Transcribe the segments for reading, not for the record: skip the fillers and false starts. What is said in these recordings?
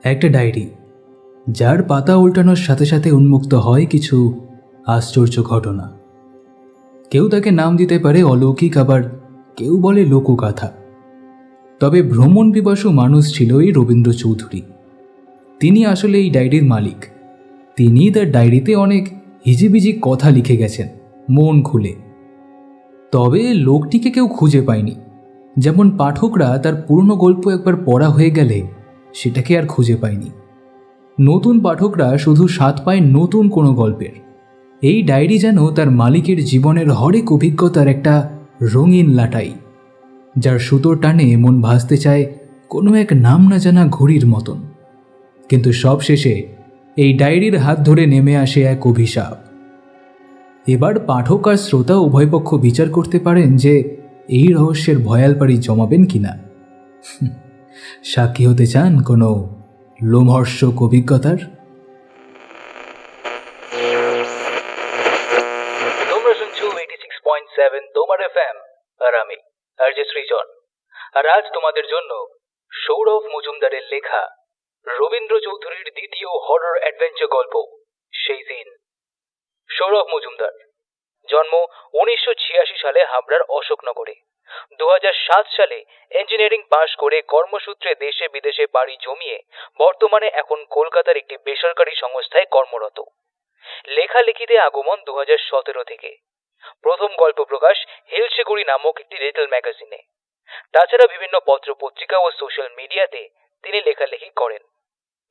একটা ডায়েরি যার পাতা উল্টানোর সাথে সাথে উন্মুক্ত হয় কিছু আশ্চর্য ঘটনা। কেউ তাকে নাম দিতে পারে অলৌকিক, আবার কেউ বলে লোকগাথা। তবে ভ্রমণ পিপাসু মানুষ ছিল এই রবীন্দ্র চৌধুরী। তিনি আসলে এই ডায়েরির মালিক। তিনি তার ডায়েরিতে অনেক হিজিবিজি কথা লিখে গেছেন মন খুলে। তবে লোকটিকে কেউ খুঁজে পায়নি। যেমন পাঠকরা তার পুরনো গল্প একবার পড়া হয়ে গেলে সেটাকে আর খুঁজে পায়নি, নতুন পাঠকরা শুধু স্বাদ পায় নতুন কোনো গল্পের। এই ডায়েরি যেন তার মালিকের জীবনের হরেক অভিজ্ঞতার একটা রঙিন লাটাই, যার সুতোর টানে মন ভাসতে চায় কোনো এক নাম না জানা ঘড়ির মতন। কিন্তু সব শেষে এই ডায়েরির হাত ধরে নেমে আসে এক অভিশাপ। এবার পাঠক আর শ্রোতা উভয়পক্ষ বিচার করতে পারেন যে এই রহস্যের ভয়ালপাড়ি জমাবেন কিনা। সাক্ষী হতে চান কোনো লোমহর্ষক অভিজ্ঞতার? তোমরা শুনছো 86.7 তোমার FM, আর আমি আরজে সৃজন। আর আজ তোমাদের জন্য সৌরভ মজুমদারের লেখা রবীন্দ্র চৌধুরীর দ্বিতীয় হরর অ্যাডভেঞ্চার গল্প সেই দিন। সৌরভ মজুমদার জন্ম 1986 সালে হাবড়ার অশোকনগরে। 2007 সালে ইঞ্জিনিয়ারিং পাশ করে কর্মসূত্রে দেশে বিদেশে পাড়ি জমিয়ে বর্তমানে এখন কলকাতার একটি বেসরকারি সংস্থায় কর্মরত। লেখালেখিতে আগমন 2017 থেকে। প্রথম গল্প প্রকাশ হিলশিগুড়ি নামক একটি লিটল ম্যাগাজিনে। তাছাড়া বিভিন্ন পত্র পত্রিকা ও সোশ্যাল মিডিয়াতে তিনি লেখালেখি করেন।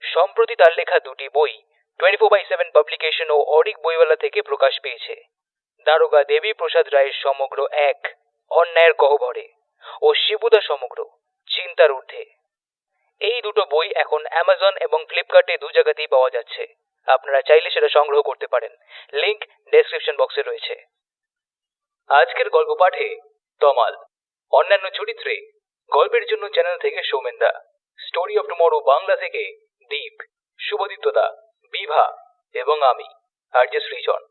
সম্প্রতি তার লেখা দুটি বই 24/7 পাবলিকেশন ও অডিক বইওয়ালা থেকে প্রকাশ পেয়েছে। দারোগা দেবী প্রসাদ রায়ের সমগ্র এক, অন্যায়ের গহ্বরে ও শিবুদা সমগ্র, চিন্তার ঊর্ধ্বে। এই দুটো বই এখন অ্যামাজন এবং ফ্লিপকার্টে দু জায়গাতেই পাওয়া যাচ্ছে। আপনারা চাইলে সেটা সংগ্রহ করতে পারেন। লিংক ডেসক্রিপশন বক্সে রয়েছে। আজকের গল্প পাঠে তমাল, অন্যান্য চরিত্রে গল্পের জন্য চ্যানেল থেকে সৌমেনদা, স্টোরি অফ টুমরো বাংলা থেকে দীপ, শুভদীপ্তদা, বিভা এবং আমি আরজে সৃজন।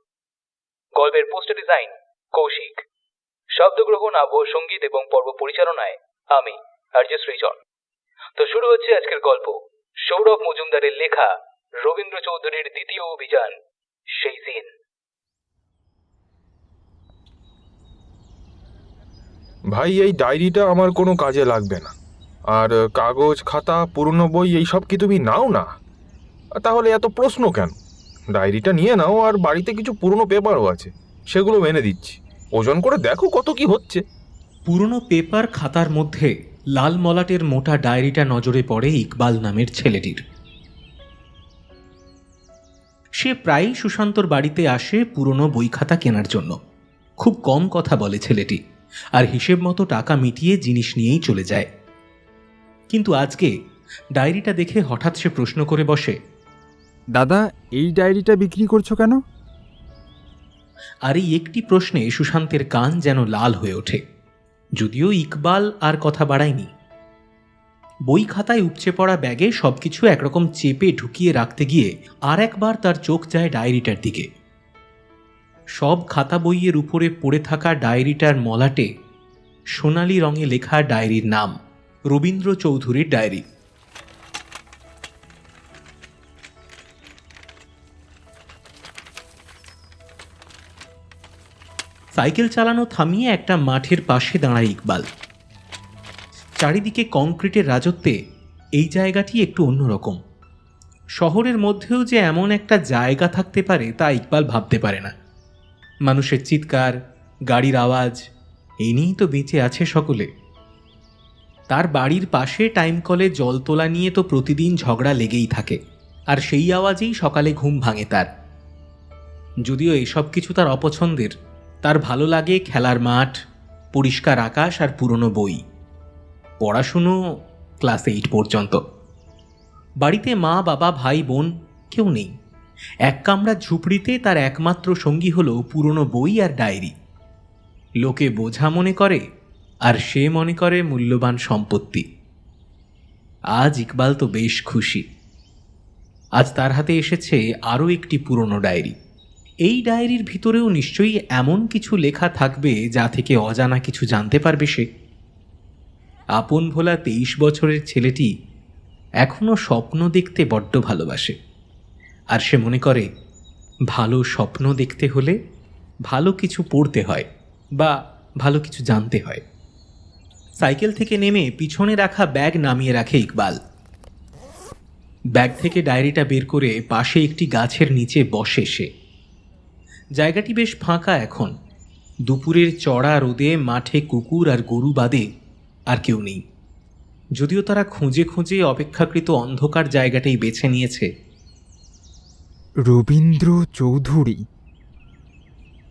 গল্পের পোস্টার ডিজাইন কৌশিক। শব্দগ্রহণ, আবহ সঙ্গীত এবং পর্ব পরিচালনায় আমি আরজে সৃজন। তো শুরু হচ্ছে আজকের গল্প, সৌরভ মজুমদারের লেখা রবীন্দ্র চৌধুরীর দ্বিতীয় অভিযান সেই দিন। ভাই, এই ডায়েরিটা আমার কোনো কাজে লাগবে না। আর কাগজ, খাতা, পুরনো বই এইসব কি তুমি নাও না? তাহলে এত প্রশ্ন কেন? ডায়েরিটা নিয়ে নাও, আর বাড়িতে কিছু পুরনো পেপারও আছে, সেগুলো এনে দিচ্ছি। ওজন করে দেখো কত কি হচ্ছে। পুরনো পেপার খাতার মধ্যে লাল মলাটের মোটা ডায়েরিটা নজরে পড়ে ইকবাল নামের ছেলেটির। সে প্রায়ই সুশান্তর বাড়িতে আসে পুরনো বই খাতা কেনার জন্য। খুব কম কথা বলে ছেলেটি, আর হিসেব মতো টাকা মিটিয়ে জিনিস নিয়েই চলে যায়। কিন্তু আজকে ডায়েরিটা দেখে হঠাৎ সে প্রশ্ন করে বসে, দাদা, এই ডায়েরিটা বিক্রি করছো কেন? আর এই একটি প্রশ্নে সুশান্তের কান যেন লাল হয়ে ওঠে। যদিও ইকবাল আর কথা বাড়ায়নি। বই খাতায় উপচে পড়া ব্যাগে সবকিছু একরকম চেপে ঢুকিয়ে রাখতে গিয়ে আর একবার তার চোখ যায় ডায়েরিটার দিকে। সব খাতা বইয়ের উপরে পড়ে থাকা ডায়েরিটার মলাটে সোনালি রঙে লেখা ডায়েরির নাম রবীন্দ্র চৌধুরীর ডায়েরি। সাইকেল চালানো থামিয়ে একটা মাঠের পাশে দাঁড়ায় ইকবাল। চারিদিকে কংক্রিটের রাজত্বে এই জায়গাটি একটু অন্যরকম। শহরের মধ্যেও যে এমন একটা জায়গা থাকতে পারে তা ইকবাল ভাবতে পারে না। মানুষের চিৎকার, গাড়ির আওয়াজ, এই নিয়েই তো বেঁচে আছে সকলে। তার বাড়ির পাশে টাইম কলে জল তোলা নিয়ে তো প্রতিদিন ঝগড়া লেগেই থাকে, আর সেই আওয়াজেই সকালে ঘুম ভাঙে তার। যদিও এসব কিছু তার অপছন্দের, তার ভালো লাগে খেলার মাঠ, পরিষ্কার আকাশ আর পুরনো বই। পড়াশুনো ক্লাস 8 পর্যন্ত। বাড়িতে মা, বাবা, ভাই, বোন কেউ নেই। এক কামরা ঝুপড়িতে তার একমাত্র সঙ্গী হলো পুরনো বই আর ডায়েরি। লোকে বোঝা মনে করে, আর সে মনে করে মূল্যবান সম্পত্তি। আজ ইকবাল তো বেশ খুশি। আজ তার হাতে এসেছে আরও একটি পুরনো ডায়েরি। এই ডায়েরির ভিতরেও নিশ্চয়ই এমন কিছু লেখা থাকবে যা থেকে অজানা কিছু জানতে পারবে সে। আপন ভোলা 23 বছরের ছেলেটি এখনও স্বপ্ন দেখতে বড্ড ভালোবাসে। আর সে মনে করে ভালো স্বপ্ন দেখতে হলে ভালো কিছু পড়তে হয় বা ভালো কিছু জানতে হয়। সাইকেল থেকে নেমে পিছনে রাখা ব্যাগ নামিয়ে রাখে ইকবাল। ব্যাগ থেকে ডায়েরিটা বের করে পাশে একটি গাছের নিচে বসে সে। জায়গাটি বেশ ফাঁকা এখন। দুপুরের চড়া রোদে মাঠে কুকুর আর গরু বাদে আর কেউ নেই, যদিও তারা খুঁজে খুঁজে অপেক্ষাকৃত অন্ধকার জায়গাটাই বেছে নিয়েছে। রবীন্দ্র চৌধুরী,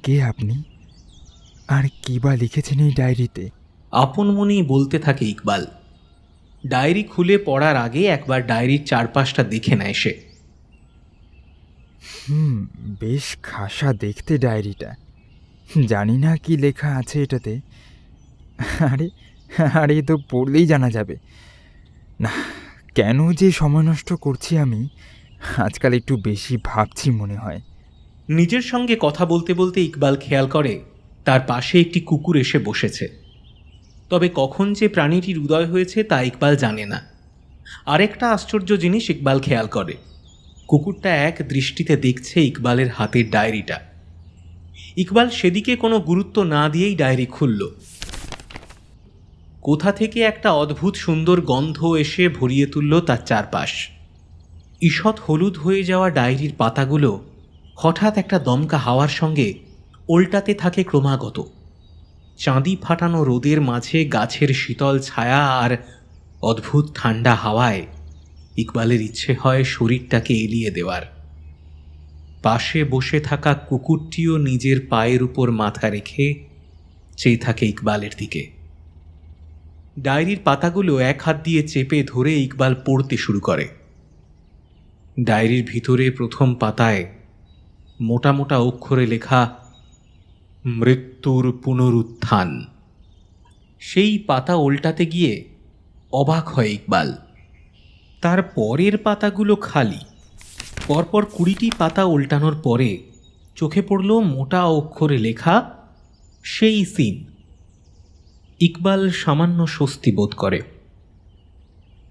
কে আপনি? আর কি বা লিখেছেন এই ডায়েরিতে? আপন মনেই বলতে থাকে ইকবাল। ডায়েরি খুলে পড়ার আগে একবার ডায়েরির চারপাশটা দেখে নেয় সে। বেশ খাসা দেখতে ডায়েরিটা। জানি না কি লেখা আছে এটাতে। আরে আরে তো পড়লেই জানা যাবে। না, কেন যে সময় নষ্ট করছি আমি আজকাল একটু বেশি ভাবছি মনে হয়। নিজের সঙ্গে কথা বলতে বলতে ইকবাল খেয়াল করে তার পাশে একটি কুকুর এসে বসেছে। তবে কখন যে প্রাণীটির উদয় হয়েছে তা ইকবাল জানে না। আরেকটা আশ্চর্য জিনিস ইকবাল খেয়াল করে, কুকুরটা এক দৃষ্টিতে দেখছে ইকবালের হাতের ডায়েরিটা। ইকবাল সেদিকে কোনো গুরুত্ব না দিয়েই ডায়েরি খুলল। কোথা থেকে একটা অদ্ভুত সুন্দর গন্ধ এসে ভরিয়ে তুলল তার চারপাশ। ঈষৎ হলুদ হয়ে যাওয়া ডায়েরির পাতাগুলো হঠাৎ একটা দমকা হাওয়ার সঙ্গে উল্টাতে থাকে ক্রমাগত। চাঁদি ফাটানো রোদের মাঝে গাছের শীতল ছায়া আর অদ্ভুত ঠান্ডা হাওয়ায় ইকবালের ইচ্ছে হয় শরীরটাকে এলিয়ে দেওয়ার। পাশে বসে থাকা কুকুরটিও নিজের পায়ের উপর মাথা রেখে চেয়ে থাকে ইকবালের দিকে। ডায়েরির পাতাগুলো এক হাত দিয়ে চেপে ধরে ইকবাল পড়তে শুরু করে। ডায়েরির ভিতরে প্রথম পাতায় মোটা মোটা অক্ষরে লেখা মৃত্যুর পুনরুত্থান। সেই পাতা উল্টাতে গিয়ে অবাক হয় ইকবাল। তার পরের পাতাগুলো খালি। পরপর 20টি পাতা উল্টানোর পরে চোখে পড়ল মোটা অক্ষরে লেখা সেই সিন। ইকবাল সামান্য স্বস্তি বোধ করে,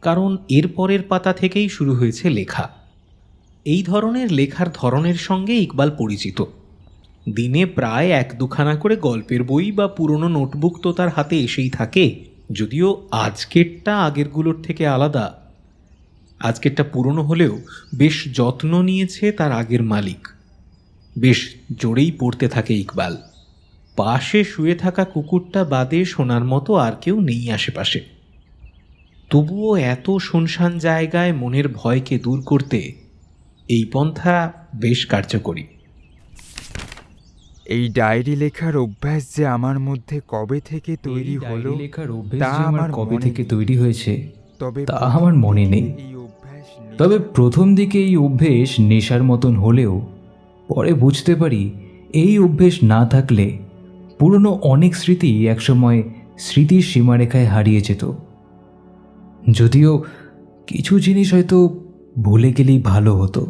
কারণ এর পরের পাতা থেকেই শুরু হয়েছে লেখা। এই ধরনের লেখার ধরনের সঙ্গে ইকবাল পরিচিত। দিনে প্রায় 1-2খানা করে গল্পের বই বা পুরনো নোটবুক তো তার হাতে এসেই থাকে, যদিও আজকেরটা আগেরগুলোর থেকে আলাদা। আজকেরটা পুরনো হলেও বেশ যত্ন নিয়েছে তার আগের মালিক। বেশ জোরেই পড়তে থাকে ইকবাল। পাশে শুয়ে থাকা কুকুরটা বাদে শোনার মতো আর কেউ নেই আশেপাশে। তবুও এত শুনশান জায়গায় মনের ভয়কে দূর করতে এই পন্থা বেশ কার্যকরী। এই ডায়েরি লেখার অভ্যাস যে আমার মধ্যে কবে থেকে তৈরি হলো লেখার অভ্যেস তা যে আমার আমার কবে মনে থেকে নেই। তৈরি হয়েছে তবে তা আমার মনে নেই। এই অভ্যাস তবে প্রথম দিকে এই অভ্যেস নেশার মতন হলেও পরে বুঝতে পারি এই অভ্যেস না থাকলে পুরনো অনেক স্মৃতি একসময় স্মৃতির সীমারেখায় হারিয়ে যেত। যদিও কিছু জিনিস হয়তো ভুলে গেলেই ভালো হতো।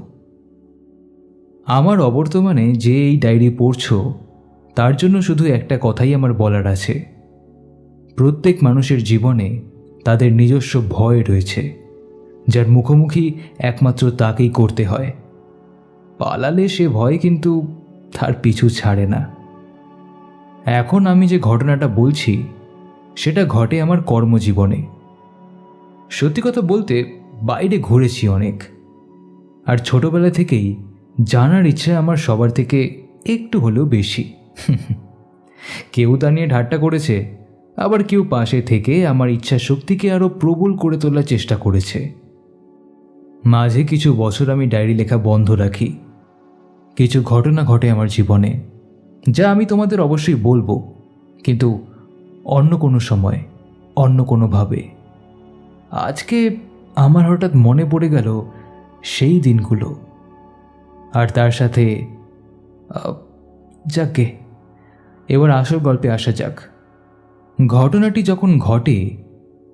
আমার অবর্তমানে যে এই ডায়েরি পড়ছো তার জন্য শুধু একটা কথাই আমার বলার আছে, প্রত্যেক মানুষের জীবনে তাদের নিজস্ব ভয় রয়েছে, যার মুখোমুখি একমাত্র তাকেই করতে হয়। পালালে সে ভয় কিন্তু তার পিছু ছাড়ে না। এখন আমি যে ঘটনাটা বলছি সেটা ঘটে আমার কর্মজীবনে। সত্যি কথা বলতে বাইরে ঘুরেছি অনেক, আর ছোটবেলা থেকেই জানার ইচ্ছে আমার সবার থেকে একটু হলেও বেশি। কেউ তা নিয়ে ঠাট্টা করেছে, আবার কেউ পাশে থেকে আমার ইচ্ছা শক্তিকে আরও প্রবল করে তোলার চেষ্টা করেছে। মাঝে কিছু বছর আমি ডায়েরি লেখা বন্ধ রাখি। কিছু ঘটনা ঘটে আমার জীবনে, যা আমি তোমাদের অবশ্যই বলবো, কিন্তু অন্য কোনো সময়, অন্য কোনোভাবে। আজকে আমার হঠাৎ মনে পড়ে গেল সেই দিনগুলো, আর তার সাথে যাকগে, এবার আসল গল্পে আসা যাক। ঘটনাটি যখন ঘটে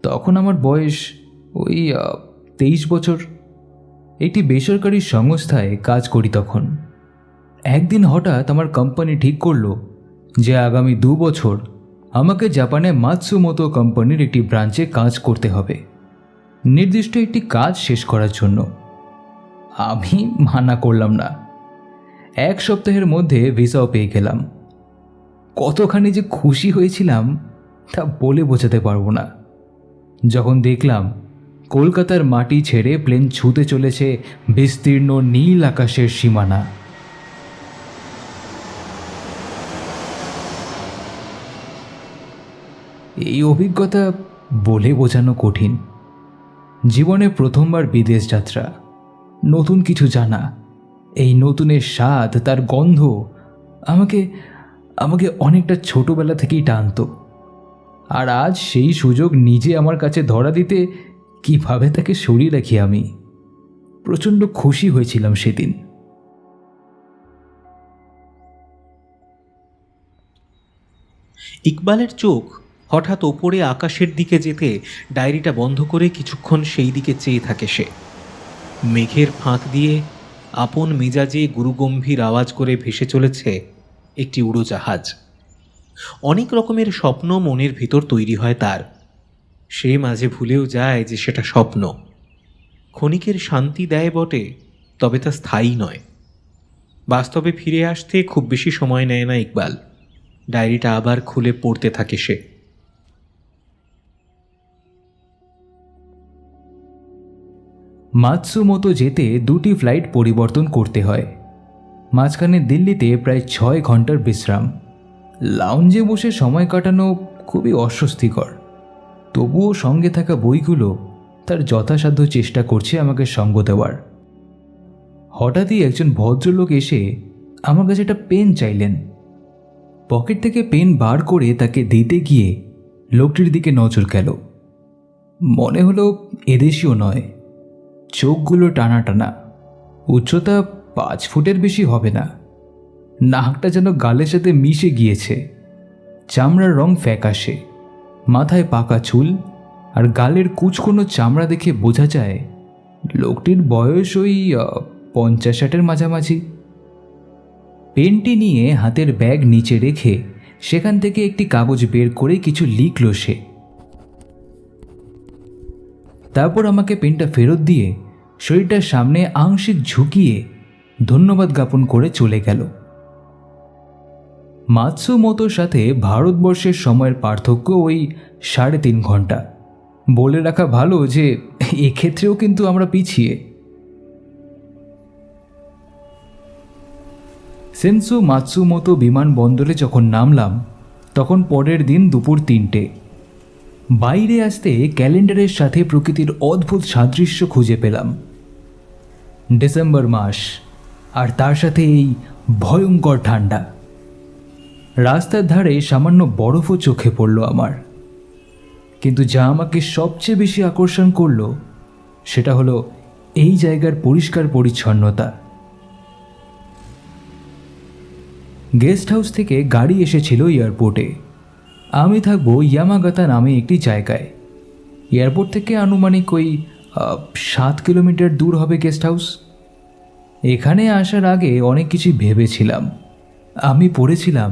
তখন আমার বয়স ওই 23 বছর। একটি বেসরকারি সংস্থায় কাজ করি তখন। একদিন হঠাৎ আমার কোম্পানি ঠিক করলো যে আগামী 2 বছর আমাকে জাপানে মাতসুমোতো কোম্পানির একটি ব্রাঞ্চে কাজ করতে হবে। নির্দিষ্ট একটি কাজ শেষ করার জন্য। আমি মানা করলাম না। 1 সপ্তাহের মধ্যে ভিসাও পেয়ে গেলাম। কতখানি যে খুশি হয়েছিলাম তা বলে বোঝাতে পারবো না। যখন দেখলাম কলকাতার মাটি ছেড়ে প্লেন ছুঁতে চলেছে বিস্তীর্ণ নীল আকাশের সীমানা। এই অভিজ্ঞতা বলে বোঝানো কঠিন। জীবনে প্রথমবার বিদেশ যাত্রা, নতুন কিছু জানা, এই নতুনের স্বাদ, তার গন্ধ আমাকে আমাকে অনেকটা ছোটবেলা থেকেই টানতো। আর আজ সেই সুযোগ নিজে আমার কাছে ধরা দিতে কিভাবে তাকে সরিয়ে রাখি আমি। প্রচণ্ড খুশি হয়েছিলাম সেদিন। ইকবালের চোখ হঠাৎ ওপরে আকাশের দিকে যেতে ডায়েরিটা বন্ধ করে কিছুক্ষণ সেই দিকে চেয়ে থাকে সে। মেঘের ফাঁক দিয়ে আপন মেজাজে গুরুগম্ভীর আওয়াজ করে ভেসে চলেছে একটি উড়োজাহাজ। অনেক রকমের স্বপ্ন মনের ভিতর তৈরি হয় তার। সে মাঝে ভুলেও যায় যে সেটা স্বপ্ন। ক্ষণিকের শান্তি দেয় বটে, তবে তা স্থায়ী নয়। বাস্তবে ফিরে আসতে খুব বেশি সময় নেয় না ইকবাল। ডায়েরিটা আবার খুলে পড়তে থাকে সে। মাতসুমোতো যেতে 2টি ফ্লাইট পরিবর্তন করতে হয়। মাঝখানে দিল্লিতে প্রায় 6 ঘন্টার বিশ্রাম। লাউঞ্জে বসে সময় কাটানো খুবই অস্বস্তিকর। তবুও সঙ্গে থাকা বইগুলো তার যথাসাধ্য চেষ্টা করছে আমাকে সঙ্গ দেওয়ার। হঠাৎই একজন ভদ্রলোক এসে আমার কাছে একটা পেন চাইলেন। পকেট থেকে পেন বার করে তাকে দিতে গিয়ে লোকটির দিকে নজর গেল। মনে হলো এদেশীয় নয়। চোখগুলো টানা টানা, উচ্চতা 5 ফুটের বেশি হবে না। নাকটা যেন গালের সাথে মিশে গিয়েছে। চামড়ার রং ফ্যাকাশে, মাথায় পাকা চুল আর গালের কুচকোনো চামড়া দেখে বোঝা যায় লোকটির বয়স ওই 50-60-এর মাঝামাঝি। পেনটি নিয়ে হাতের ব্যাগ নিচে রেখে সেখান থেকে একটি কাগজ বের করে কিছু লিখল সে। তারপর আমাকে পেনটা ফেরত দিয়ে শরীরটার সামনে আংশিক ঝুঁকিয়ে ধন্যবাদ জ্ঞাপন করে চলে গেল। মাতসুমোতোর সাথে ভারতবর্ষের সময়ের পার্থক্য ওই 3.5 ঘন্টা। বলে রাখা ভালো যে এক্ষেত্রেও কিন্তু আমরা পিছিয়ে। সেনসু মাতসুমোতো বিমানবন্দরে যখন নামলাম তখন পরের দিন দুপুর 3টে। বাইরে আসতে ক্যালেন্ডারের সাথে প্রকৃতির অদ্ভুত সাদৃশ্য খুঁজে পেলাম। ডিসেম্বর মাস, আর তার সাথে এই ভয়ঙ্কর ঠান্ডা। রাস্তার ধারে সামান্য বরফও চোখে পড়ল আমার। কিন্তু যা আমাকে সবচেয়ে বেশি আকর্ষণ করলো সেটা হলো এই জায়গার পরিষ্কার পরিচ্ছন্নতা। গেস্ট হাউস থেকে গাড়ি এসেছিল এয়ারপোর্টে। আমি থাকবো ইয়ামাগাতা নামে একটি জায়গায়। এয়ারপোর্ট থেকে আনুমানিক ওই 7 কিলোমিটার দূর হবে গেস্ট হাউস। এখানে আসার আগে অনেক কিছু ভেবেছিলাম। আমি পড়েছিলাম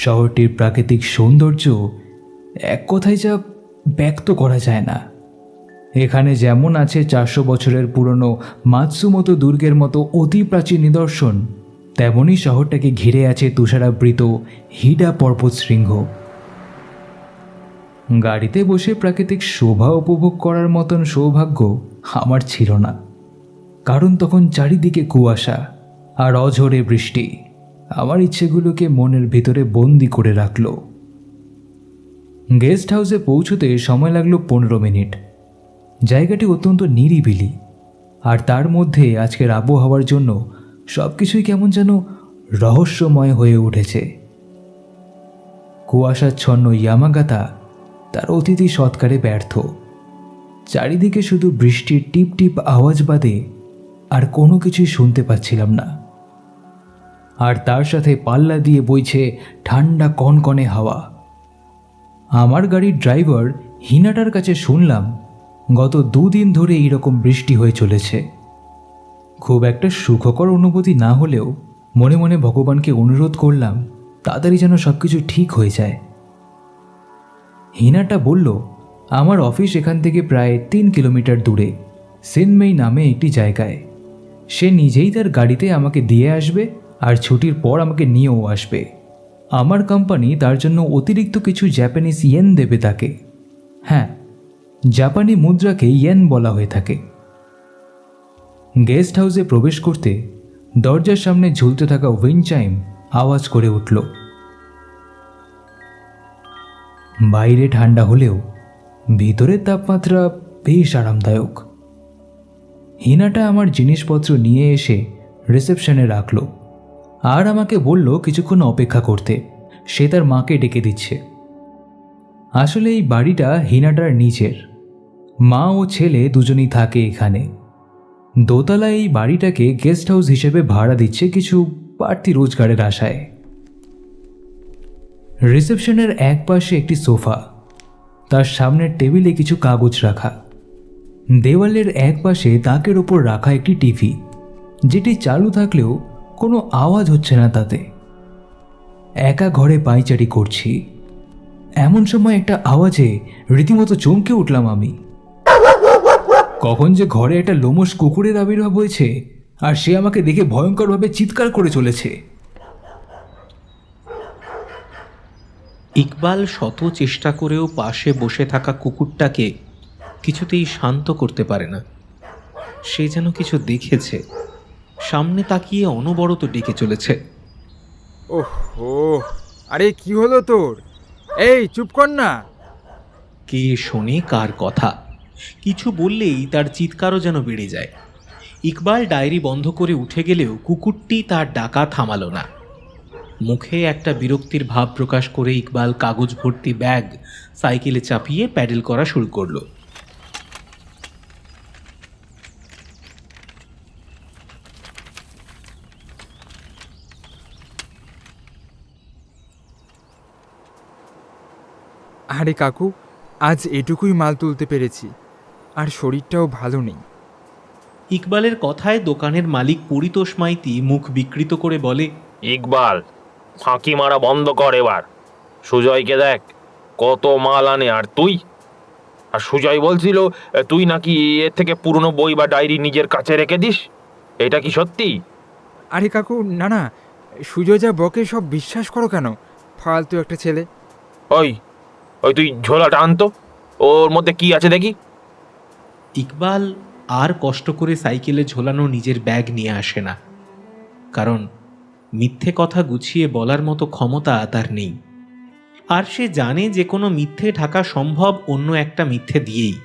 শহরটির প্রাকৃতিক সৌন্দর্য এক কথায় যা ব্যক্ত করা যায় না। এখানে যেমন আছে 400 বছরের পুরনো মাতসুমোতো দুর্গের মতো অতি প্রাচীন নিদর্শন, তেমনই শহরটাকে ঘিরে আছে তুষারাবৃত হিডা পর্বত শৃঙ্গ। গাড়িতে বসে প্রাকৃতিক শোভা উপভোগ করার মতন সৌভাগ্য আমার ছিল না, কারণ তখন চারিদিকে কুয়াশা আর অঝোরে বৃষ্টি আমার ইচ্ছেগুলোকে মনের ভিতরে বন্দি করে রাখল। গেস্ট হাউসে পৌঁছতে সময় লাগলো 15 মিনিট। জায়গাটি অত্যন্ত নিরিবিলি, আর তার মধ্যে আজকের আবহাওয়ার জন্য সব কিছুই কেমন যেন রহস্যময় হয়ে উঠেছে। কুয়াশাচ্ছন্ন ইয়ামাগাতা তার অতিথি সৎকারে ব্যর্থ। চারিদিকে শুধু বৃষ্টির টিপ টিপ আওয়াজ বাদে আর কোনো কিছুই শুনতে পাচ্ছিলাম না। আর তার সাথে পাল্লা দিয়ে বইছে ঠান্ডা কনকনে হাওয়া। আমার গাড়ির ড্রাইভার হিনাটার কাছে শুনলাম গত 2 দিন ধরে এইরকম বৃষ্টি হয়ে চলেছে। খুব একটা সুখকর অনুভূতি না হলেও মনে মনে ভগবানকে অনুরোধ করলাম তাড়াতাড়ি যেন সব কিছু ঠিক হয়ে যায়। হিনাটা বলল, আমার অফিস এখান থেকে প্রায় 3 কিলোমিটার দূরে সিনমেই নামে একটি জায়গায়। সে নিজেই তার গাড়িতে আমাকে দিয়ে আসবে আর ছুটির পর আমাকে নিয়েও আসবে। আমার কোম্পানি তার জন্য অতিরিক্ত কিছু জাপানিজ ইয়েন দেবে তাকে। হ্যাঁ, জাপানি মুদ্রাকে ইয়েন বলা হয়ে থাকে। গেস্ট হাউসে প্রবেশ করতে দরজার সামনে ঝুলতে থাকা উইন্ড চাইম আওয়াজ করে উঠল। বাইরে ঠান্ডা হলেও ভিতরের তাপমাত্রা বেশ আরামদায়ক। হিনাটা আমার জিনিসপত্র নিয়ে এসে রিসেপশনে রাখলো আর আমাকে বলল কিছুক্ষণ অপেক্ষা করতে, সে তার মাকে ডেকে দিচ্ছে। আসলে এই বাড়িটা হিনাটার নিজের। মা ও ছেলে দুজনেই থাকে এখানে। দোতলা এই বাড়িটাকে গেস্ট হাউস হিসেবে ভাড়া দিচ্ছে কিছু বাড়তি রোজগারের আশায়। রিসেপশনের এক পাশে একটি সোফা, তার সামনের টেবিলে কিছু কাগজ রাখা। দেওয়ালের এক পাশে তাকের ওপর রাখা একটি টিভি, যেটি চালু থাকলেও কোনো আওয়াজ হচ্ছে না তাতে। একা ঘরে পায়চারি করছি, এমন সময় একটা আওয়াজে রীতিমতো চমকে উঠলাম আমি। কখন যে ঘরে একটা লোমশ কুকুরের আবির্ভাব হয়েছে আর সে আমাকে দেখে ভয়ঙ্করভাবে চিৎকার করে চলেছে। ইকবাল শত চেষ্টা করেও পাশে বসে থাকা কুকুরটাকে কিছুতেই শান্ত করতে পারে না। সে যেন কিছু দেখেছে, সামনে তাকিয়ে অনবরত ডেকে চলেছে। ওহো, আরে কি হলো তোর? এই চুপ কর না। কে শোনে কার কথা? কিছু বললেই তার চিৎকারও যেন বেড়ে যায়। ইকবাল ডায়েরি বন্ধ করে উঠে গেলেও কুকুরটি তার ডাকা থামালো না। মুখে একটা বিরক্তির ভাব প্রকাশ করে ইকবাল কাগজ ভর্তি ব্যাগ সাইকেলে চাপিয়ে প্যাডেল করা শুরু করলো। আরে কাকু, আজ এটুকুই মাল তুলতে পেরেছি, আর শরীরটাও ভালো নেই। ইকবালের কথায় দোকানের মালিক পরিতোষ মাইতি মুখ বিকৃত করে বলে, ইকবাল, ফাঁকি মারা বন্ধ কর এবার। সুজয়কে দেখ কত মাল আনে, আর তুই? আর সুজয় বলছিল তুই নাকি এর থেকে পুরনো বই বা ডায়েরি নিজের কাছে রেখে দিস। এটা কি সত্যি? আরে কাকু, না না, সুজয় যা বকে সব বিশ্বাস করো কেন? ফালতু একটা ছেলে। ওই ওই তুই ঝোলাটা আনতো, ওর মধ্যে কি আছে দেখি। ইকবাল আর কষ্ট করে সাইকেলে ঝোলানো নিজের ব্যাগ নিয়ে আসে না, কারণ মিথ্যে কথা গুছিয়ে বলার মতো ক্ষমতা তার নেই। আর সে জানে যে কোনো মিথ্যে ঢাকা সম্ভব অন্য একটা মিথ্যে দিয়েই।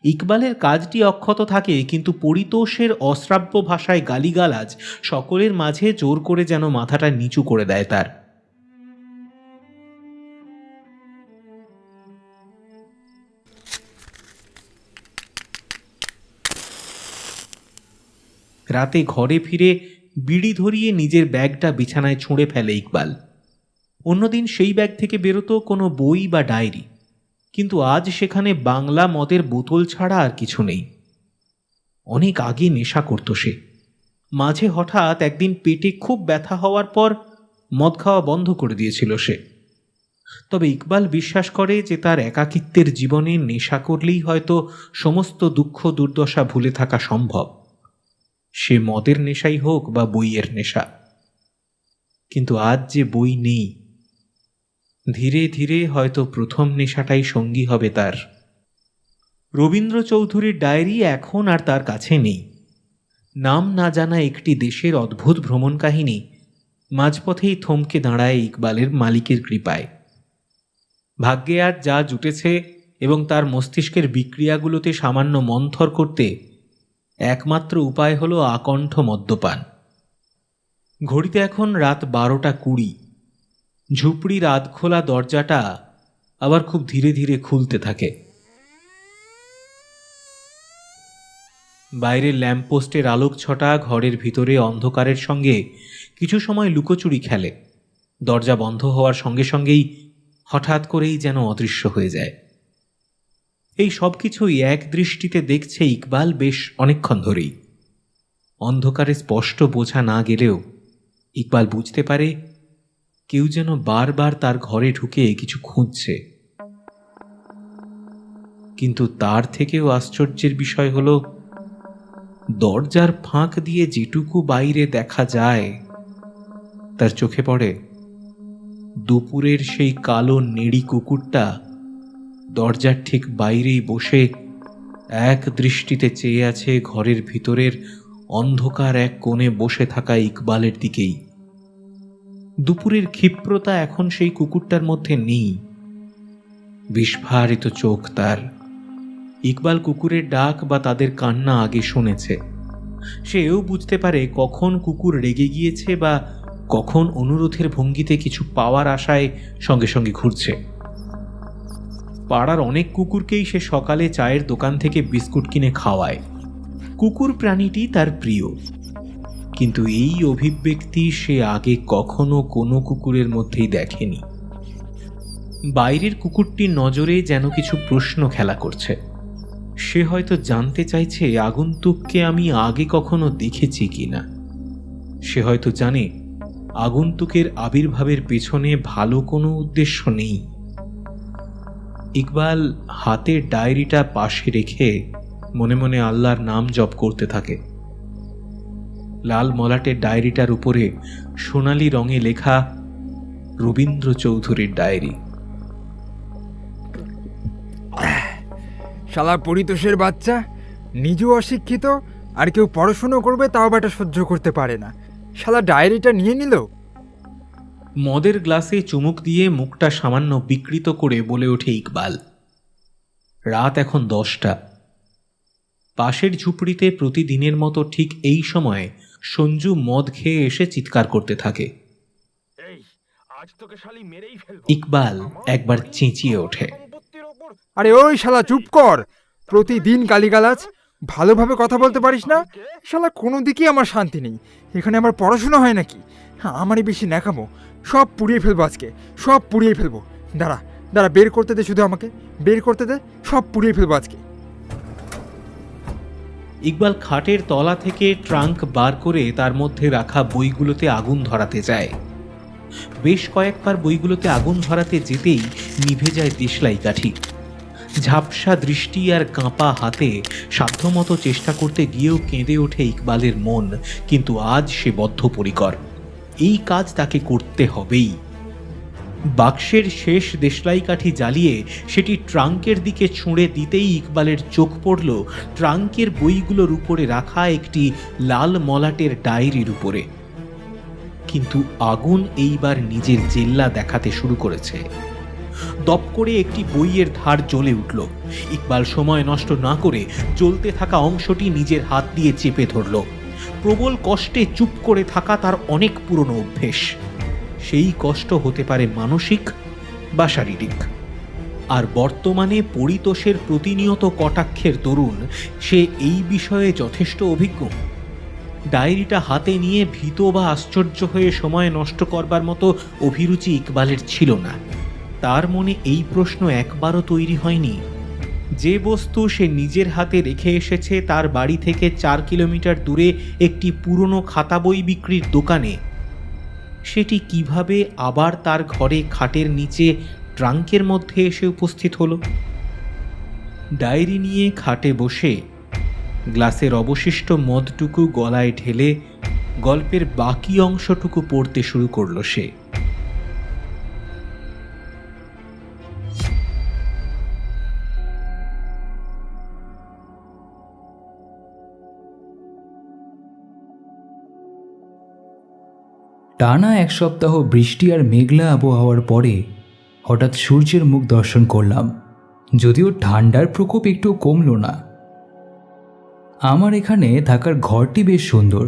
ইকবালের কাজটি অক্ষত থাকে, কিন্তু পরিতোষের অশ্রাব্য ভাষায় গালিগালাজ সকলের মাঝে জোর করে যেন মাথাটা নিচু করে দেয় তার। রাতে ঘরে ফিরে বিড়ি ধরিয়ে নিজের ব্যাগটা বিছানায় ছুঁড়ে ফেলে ইকবাল। অন্যদিন সেই ব্যাগ থেকে বেরোতো কোনো বই বা ডায়েরি, কিন্তু আজ সেখানে বাংলা মদের বোতল ছাড়া আর কিছু নেই। অনেক আগে নেশা করত সে। মাঝে হঠাৎ একদিন পেটে খুব ব্যথা হওয়ার পর মদ খাওয়া বন্ধ করে দিয়েছিল সে। তবে ইকবাল বিশ্বাস করে যে তার একাকিত্বের জীবনে নেশা করলেই হয়তো সমস্ত দুঃখ দুর্দশা ভুলে থাকা সম্ভব, সে মদের নেশাই হোক বা বইয়ের নেশা। কিন্তু আজ যে বই নেই, ধীরে ধীরে হয়তো প্রথম নেশাটাই সঙ্গী হবে তার। রবীন্দ্র চৌধুরীর ডায়েরি এখন আর তার কাছে নেই। নাম না জানা একটি দেশের অদ্ভুত ভ্রমণ কাহিনী মাঝপথেই থমকে দাঁড়ায় ইকবালের মালিকের কৃপায়। ভাগ্যে আজ যা জুটেছে এবং তার মস্তিষ্কের বিক্রিয়াগুলোতে সামান্য মন্থর করতে একমাত্র উপায় হলো আকণ্ঠ মদ্যপান। ঘড়িতে এখন রাত 12:20। ঝুপড়ির আধখোলা দরজাটা আবার খুব ধীরে ধীরে খুলতে থাকে। বাইরের ল্যাম্পপোস্টের আলোক ছটা ঘরের ভিতরে অন্ধকারের সঙ্গে কিছু সময় লুকোচুরি খেলে, দরজা বন্ধ হওয়ার সঙ্গে সঙ্গেই হঠাৎ করেই যেন অদৃশ্য হয়ে যায়। এই সব কিছুই এক দৃষ্টিতে দেখছে ইকবাল বেশ অনেকক্ষণ ধরেই। অন্ধকারে স্পষ্ট বোঝা না গেলেও ইকবাল বুঝতে পারে কেউ যেন বারবার তার ঘরে ঢুকে কিছু খুঁজছে। কিন্তু তার থেকেও আশ্চর্যের বিষয় হলো দরজার ফাঁক দিয়ে যেটুকু বাইরে দেখা যায় তার চোখে পড়ে দুপুরের সেই কালো নেড়ি কুকুরটা দরজার ঠিক বাইরেই বসে এক দৃষ্টিতে চেয়ে আছে ঘরের ভিতরের অন্ধকার এক কোণে বসে থাকা ইকবালের দিকেই। দুপুরের ক্ষিপ্রতা এখন সেই কুকুরটার মধ্যে নেই, বিস্ফারিত চোখ তার। ইকবাল কুকুরের ডাক বা তাদের কান্না আগে শুনেছে, সেও বুঝতে পারে কখন কুকুর রেগে গিয়েছে বা কখন অনুরোধের ভঙ্গিতে কিছু পাওয়ার আশায় সঙ্গে সঙ্গে ঘুরছে। পাড়ার অনেক কুকুরকেই সে সকালে চায়ের দোকান থেকে বিস্কুট কিনে খাওয়ায়। কুকুর প্রাণীটি তার প্রিয়, কিন্তু এই অভিব্যক্তি সে আগে কখনো কোনো কুকুরের মধ্যেই দেখেনি। বাইরের কুকুরটির নজরে যেন কিছু প্রশ্ন খেলা করছে। সে হয়তো জানতে চাইছে আগন্তুককে আমি আগে কখনো দেখেছি কিনা। সে হয়তো জানে আগন্তুকের আবির্ভাবের পেছনে ভালো কোনো উদ্দেশ্য নেই। ইকবাল হাতের ডায়েরিটা পাশে রেখে মনে মনে আল্লাহর নাম জপ করতে থাকে। লাল মলাটের ডায়েরিটার উপরে সোনালি রঙে লেখা রবীন্দ্র চৌধুরীর ডায়েরি। শালা পরিতোষের বাচ্চা, নিজেও অশিক্ষিত আর কেউ পড়াশুনো করবে তাও বেটা সহ্য করতে পারে না। শালা ডায়েরিটা নিয়ে নিল। মদের গ্লাসে চুমুক দিয়ে মুখটা সামান্য বিকৃত করে বলে ওঠে ইকবাল। রাত এখন 10টা। পাশের ঝুপড়িতে প্রতিদিনের মতো ঠিক এই সময় সঞ্জু মদ খেয়ে এসে চিৎকার করতে থাকে। ইকবাল একবার চেঁচিয়ে ওঠে, আরে ওই শালা চুপ কর, প্রতিদিন গালিগালাজ, ভালোভাবে কথা বলতে পারিস না? শালা কোনো দিকেই আমার শান্তি নেই। এখানে আমার পড়াশোনা হয় নাকি? আমারই বেশি ন্যাকামো, সব পুড়িয়ে ফেলবো আজকে, সব পুড়িয়ে ফেলবো। দাঁড়া দাঁড়া, বের করতে দে, শুধু আমাকে বের করতে দে, সব পুড়িয়ে ফেলবো আজকে। ইকবাল খাটের তলা থেকে ট্রাঙ্ক বার করে তার মধ্যে রাখা বইগুলোতে আগুন ধরাতে যায়। বেশ কয়েকবার বইগুলোতে আগুন ধরাতে যেতেই নিভে যায় দেশলাই কাঠি। ঝাপসা দৃষ্টি আর কাঁপা হাতে সাধ্যমতো চেষ্টা করতে গিয়েও কেঁদে ওঠে ইকবালের মন, কিন্তু আজ সে বদ্ধপরিকর। এই কাজ তাকে করতে হবেই। বাক্সের শেষ দেশলাই কাঠি জ্বালিয়ে সেটি ট্রাঙ্কের দিকে ছুঁড়ে দিতেই ইকবালের চোখ পড়ল ট্রাঙ্কের বইগুলোর উপরে রাখা একটি লাল মলাটের ডায়েরির উপরে। কিন্তু আগুন এইবার নিজের জেল্লা দেখাতে শুরু করেছে। দপ করে একটি বইয়ের ধার জ্বলে উঠল। ইকবাল সময় নষ্ট না করে জ্বলতে থাকা অংশটি নিজের হাত দিয়ে চেপে ধরল। প্রবল কষ্টে চুপ করে থাকা তার অনেক পুরনো অভ্যেস। সেই কষ্ট হতে পারে মানসিক বা শারীরিক। আর বর্তমানে পরিতোষের প্রতিনিয়ত কটাক্ষের দরুন সে এই বিষয়ে যথেষ্ট অভিজ্ঞ। ডায়েরিটা হাতে নিয়ে ভীত বা আশ্চর্য হয়ে সময় নষ্ট করবার মতো অভিরুচি ইকবালের ছিল না। তার মনে এই প্রশ্ন একবারও তৈরি হয়নি, যে বস্তু সে নিজের হাতে রেখে এসেছে তার বাড়ি থেকে 4 কিলোমিটার দূরে একটি পুরনো খাতা বই বিক্রির দোকানে, সেটি কিভাবে আবার তার ঘরে খাটের নিচে ট্রাঙ্কের মধ্যে এসে উপস্থিত হলো। ডায়েরি নিয়ে খাটে বসে গ্লাসের অবশিষ্ট মদটুকু গলায় ঢেলে গল্পের বাকি অংশটুকু পড়তে শুরু করল সে। টানা 1 সপ্তাহ বৃষ্টি আর মেঘলা আবহাওয়ার পরে হঠাৎ সূর্যের মুখ দর্শন করলাম, যদিও ঠান্ডার প্রকোপ একটু কমল না। আমার এখানে থাকার ঘরটি বেশ সুন্দর,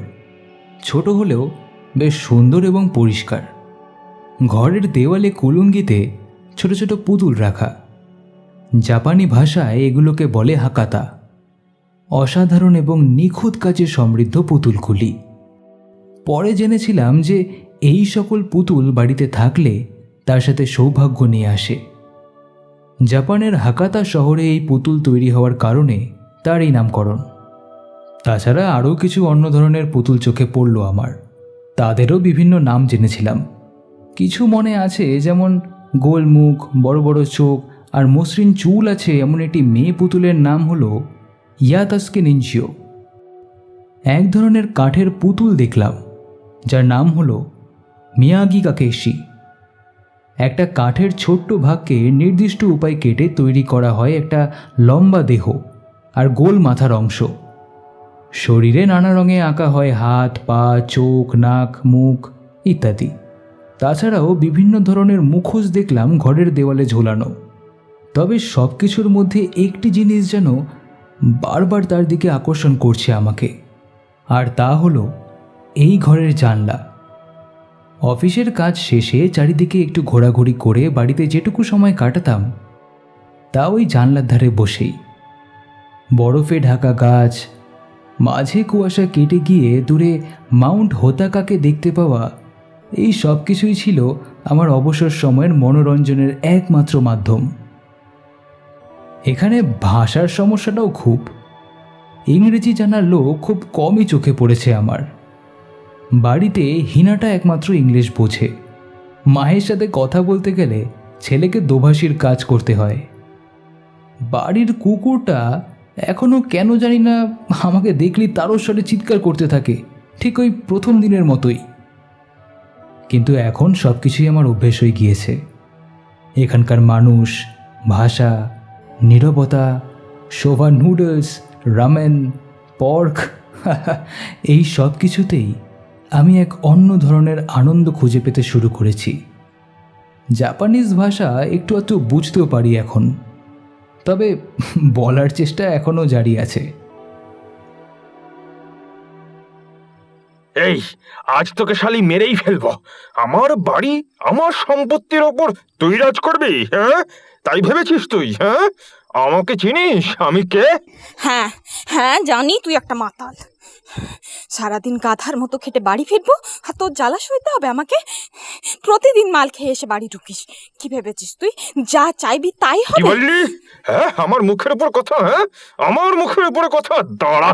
ছোট হলেও বেশ সুন্দর এবং পরিষ্কার। ঘরের দেওয়ালে কুলুঙ্গিতে ছোট ছোট পুতুল রাখা। জাপানি ভাষায় এগুলোকে বলে হাকাতা। অসাধারণ এবং নিখুঁত কাজে সমৃদ্ধ পুতুলগুলি। পরে জেনেছিলাম যে এই সকল পুতুল বাড়িতে থাকলে তার সাথে সৌভাগ্য নিয়ে আসে। জাপানের হাকাতা শহরে এই পুতুল তৈরি হওয়ার কারণে তার এই নামকরণ। তাছাড়া আরও কিছু অন্য ধরনের পুতুল চোখে পড়ল আমার, তাদেরও বিভিন্ন নাম জেনেছিলাম। কিছু মনে আছে, যেমন গোল মুখ, বড় বড় চোখ আর মসৃণ চুল আছে এমন একটি মেয়ে পুতুলের নাম হলো ইয়াতাস্কে নিনচিও। এক ধরনের কাঠের পুতুল দেখলাম যার নাম হলো মিয়াগি কাকেশি। একটা কাঠের ছোট্ট ভাগকে নির্দিষ্ট উপায় কেটে তৈরি করা হয় একটা লম্বা দেহ আর গোল মাথার অংশ। শরীরে নানা রঙে আঁকা হয় হাত, পা, চোখ, নাক, মুখ ইত্যাদি। তাছাড়াও বিভিন্ন ধরনের মুখোশ দেখলাম ঘরের দেওয়ালে ঝোলানো। তবে সব কিছুর মধ্যে একটি জিনিস যেন বারবার তার দিকে আকর্ষণ করছে আমাকে, আর তা হলো এই ঘরের জানলা। অফিসের কাজ শেষে চারিদিকে একটু ঘোরাঘুরি করে বাড়িতে যেটুকু সময় কাটাতাম তা ওই জানলার ধারে বসেই। বরফে ঢাকা গাছ, মাঝে কুয়াশা কেটে গিয়ে দূরে মাউন্ট হোতাকাকে দেখতে পাওয়া, এই সব কিছুই ছিল আমার অবসর সময়ের মনোরঞ্জনের একমাত্র মাধ্যম। এখানে ভাষার সমস্যাটাও খুব। ইংরেজি জানার লোক খুব কমই চোখে পড়েছে আমার। বাড়িতে হিনাটা একমাত্র ইংলিশ বোঝে। মায়ের সাথে কথা বলতে গেলে ছেলেকে দোভাষীর কাজ করতে হয়। বাড়ির কুকুরটা এখনও কেন জানি না আমাকে দেখলেই তারস্বরে চিৎকার করতে থাকে, ঠিক ওই প্রথম দিনের মতোই। কিন্তু এখন সব কিছুই আমার অভ্যেস হয়ে গিয়েছে। এখানকার মানুষ, ভাষা, নীরবতা, শোভা নুডলস, রামেন, পর্ক, এই সব কিছুতেই আমি এক অন্য ধরনের আনন্দ খুঁজে পেতে শুরু করেছি। জাপানিজ ভাষা একটু একটু বুঝতেও পারি এখন, তবে বলার চেষ্টা এখনও জারি আছে। এই, আজ তোকে শালি মেরেই ফেলবো। আমার বাড়ি, আমার সম্পত্তির ওপর তুই রাজ করবি? হ্যাঁ, তাই ভেবেছিস তুই? হ্যাঁ, আমাকে চিনিস আমি কে? হ্যাঁ হ্যাঁ জানি তুই একটা মাতাল। সারাদিন গাধার মতো খেটে বাড়ি ফিরবো আর তোর জ্বালা সইতে হবে আমাকে? প্রতিদিন মাল খেয়ে এসে বাড়ি ঢুকিস। কি ভেবেছিস তুই যা চাইবি তাই কি হবে? বললি? হ্যাঁ, আমার মুখের উপর কথা? হ্যাঁ, আমার মুখের উপরে কথা? দাঁড়া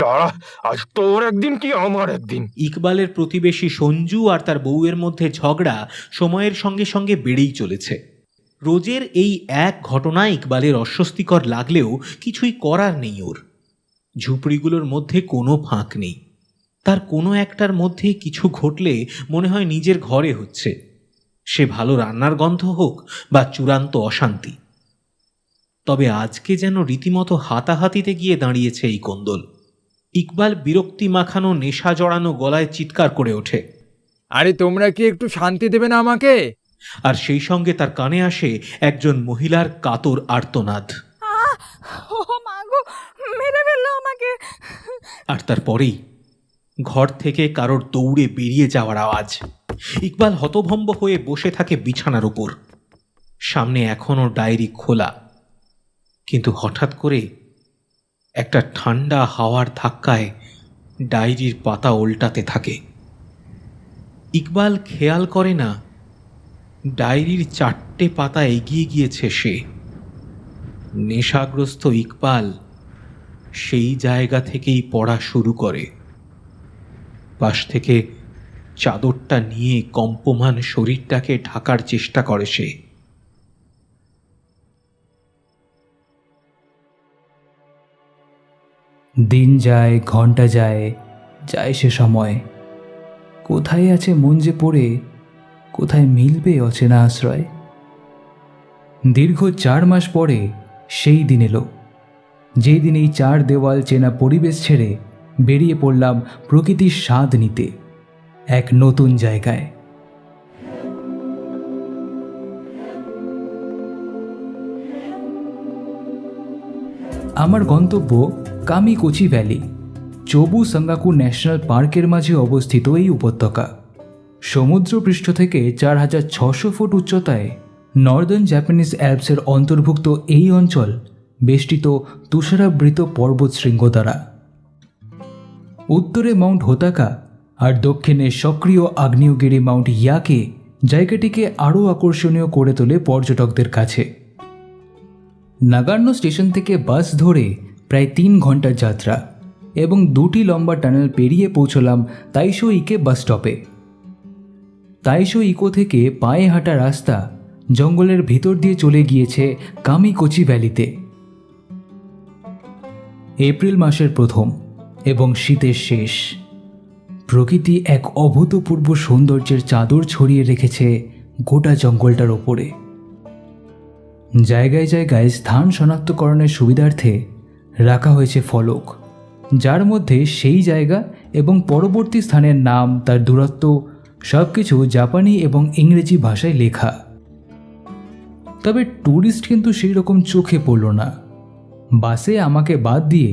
দাঁড়া, আজ তোর একদিন কি আমার একদিন। ইকবালের প্রতিবেশী সঞ্জু আর তার বউয়ের মধ্যে ঝগড়া সময়ের সঙ্গে সঙ্গে বেড়েই চলেছে। রোজের এই এক ঘটনা ইকবালের অস্বস্তিকর লাগলেও কিছুই করার নেই ওর। ঝুপড়িগুলোর মধ্যে কোনো ফাঁক নেই। তার কোনো একটার মধ্যে কিছু ঘটলে মনে হয় নিজের ঘরে হচ্ছে, সে ভালো রান্নার গন্ধ হোক বা চূড়ান্ত অশান্তি। তবে আজকে যেন রীতিমতো হাতাহাতিতে গিয়ে দাঁড়িয়েছে এই কোন্দল। ইকবাল বিরক্তি মাখানো নেশা জড়ানো গলায় চিৎকার করে ওঠে, আরে তোমরা কি একটু শান্তি দেবে না আমাকে? আর সেই সঙ্গে তার কানে আসে একজন মহিলার কাতর আর্তনাদ। ও মা গো, মেরে ফেললো আমাকে। আর তারপরেই ঘর থেকে কারোর দৌড়ে বেরিয়ে যাওয়ার আওয়াজ। ইকবাল হতভম্ব হয়ে বসে থাকে বিছানার উপর। সামনে এখনো ডায়েরি খোলা, কিন্তু হঠাৎ করে একটা ঠান্ডা হাওয়ার ধাক্কায় ডায়েরির পাতা উল্টাতে থাকে। ইকবাল খেয়াল করে না ডায়েরির 4টে পাতা এগিয়ে গিয়েছে সে। নেশাগ্রস্ত ইকবাল সেই জায়গা থেকেই পড়া শুরু করে। পাশ থেকে চাদরটা নিয়ে কম্পমান শরীরটাকে ঢাকার চেষ্টা করে সে। দিন যায়, ঘন্টা যায়, যায় সে সময়। কোথায় আছে মন যে পড়ে, কোথায় মিলবে অচেনা আশ্রয়। দীর্ঘ 4 মাস পরে সেই দিন এলো, যেই দিন এই 4 দেওয়াল চেনা পরিবেশ ছেড়ে বেরিয়ে পড়লাম প্রকৃতির স্বাদ নিতে এক নতুন জায়গায়। আমার গন্তব্য কামিকোচি ভ্যালি, চবু সাঙ্গাকু ন্যাশনাল পার্কের মাঝে অবস্থিত এই উপত্যকা। সমুদ্রপৃষ্ঠ থেকে 4600 ফুট উচ্চতায় নর্দার্ন জাপানিজ অ্যালপসের অন্তর্ভুক্ত এই অঞ্চল বেষ্টিত তুষারাবৃত পর্বত শৃঙ্গ দ্বারা। উত্তরে মাউন্ট হোতাকা আর দক্ষিণে সক্রিয় আগ্নেয়গিরি মাউন্ট ইয়াকে জায়গাটিকে আরও আকর্ষণীয় করে তোলে পর্যটকদের কাছে। নাগার্নো স্টেশন থেকে বাস ধরে প্রায় 3 ঘন্টার যাত্রা এবং 2টি লম্বা টানেল পেরিয়ে পৌঁছলাম তাইশো ইকে বাস স্টপে। তাইশো ইকো থেকে পায়ে হাঁটা রাস্তা জঙ্গলের ভিতর দিয়ে চলে গিয়েছে কামিকোচি ভ্যালিতে। এপ্রিল মাসের প্রথম এবং শীতের শেষ। প্রকৃতি এক অভূতপূর্ব সৌন্দর্যের চাদর ছড়িয়ে রেখেছে গোটা জঙ্গলটার ওপরে। জায়গায় জায়গায় স্থান শনাক্তকরণের সুবিধার্থে রাখা হয়েছে ফলক, যার মধ্যে সেই জায়গা এবং পরবর্তী স্থানের নাম, তার দূরত্ব সব কিছু জাপানি এবং ইংরেজি ভাষায় লেখা। তবে ট্যুরিস্ট কিন্তু সেই রকম চোখে পড়ল না। বাসে আমাকে বাদ দিয়ে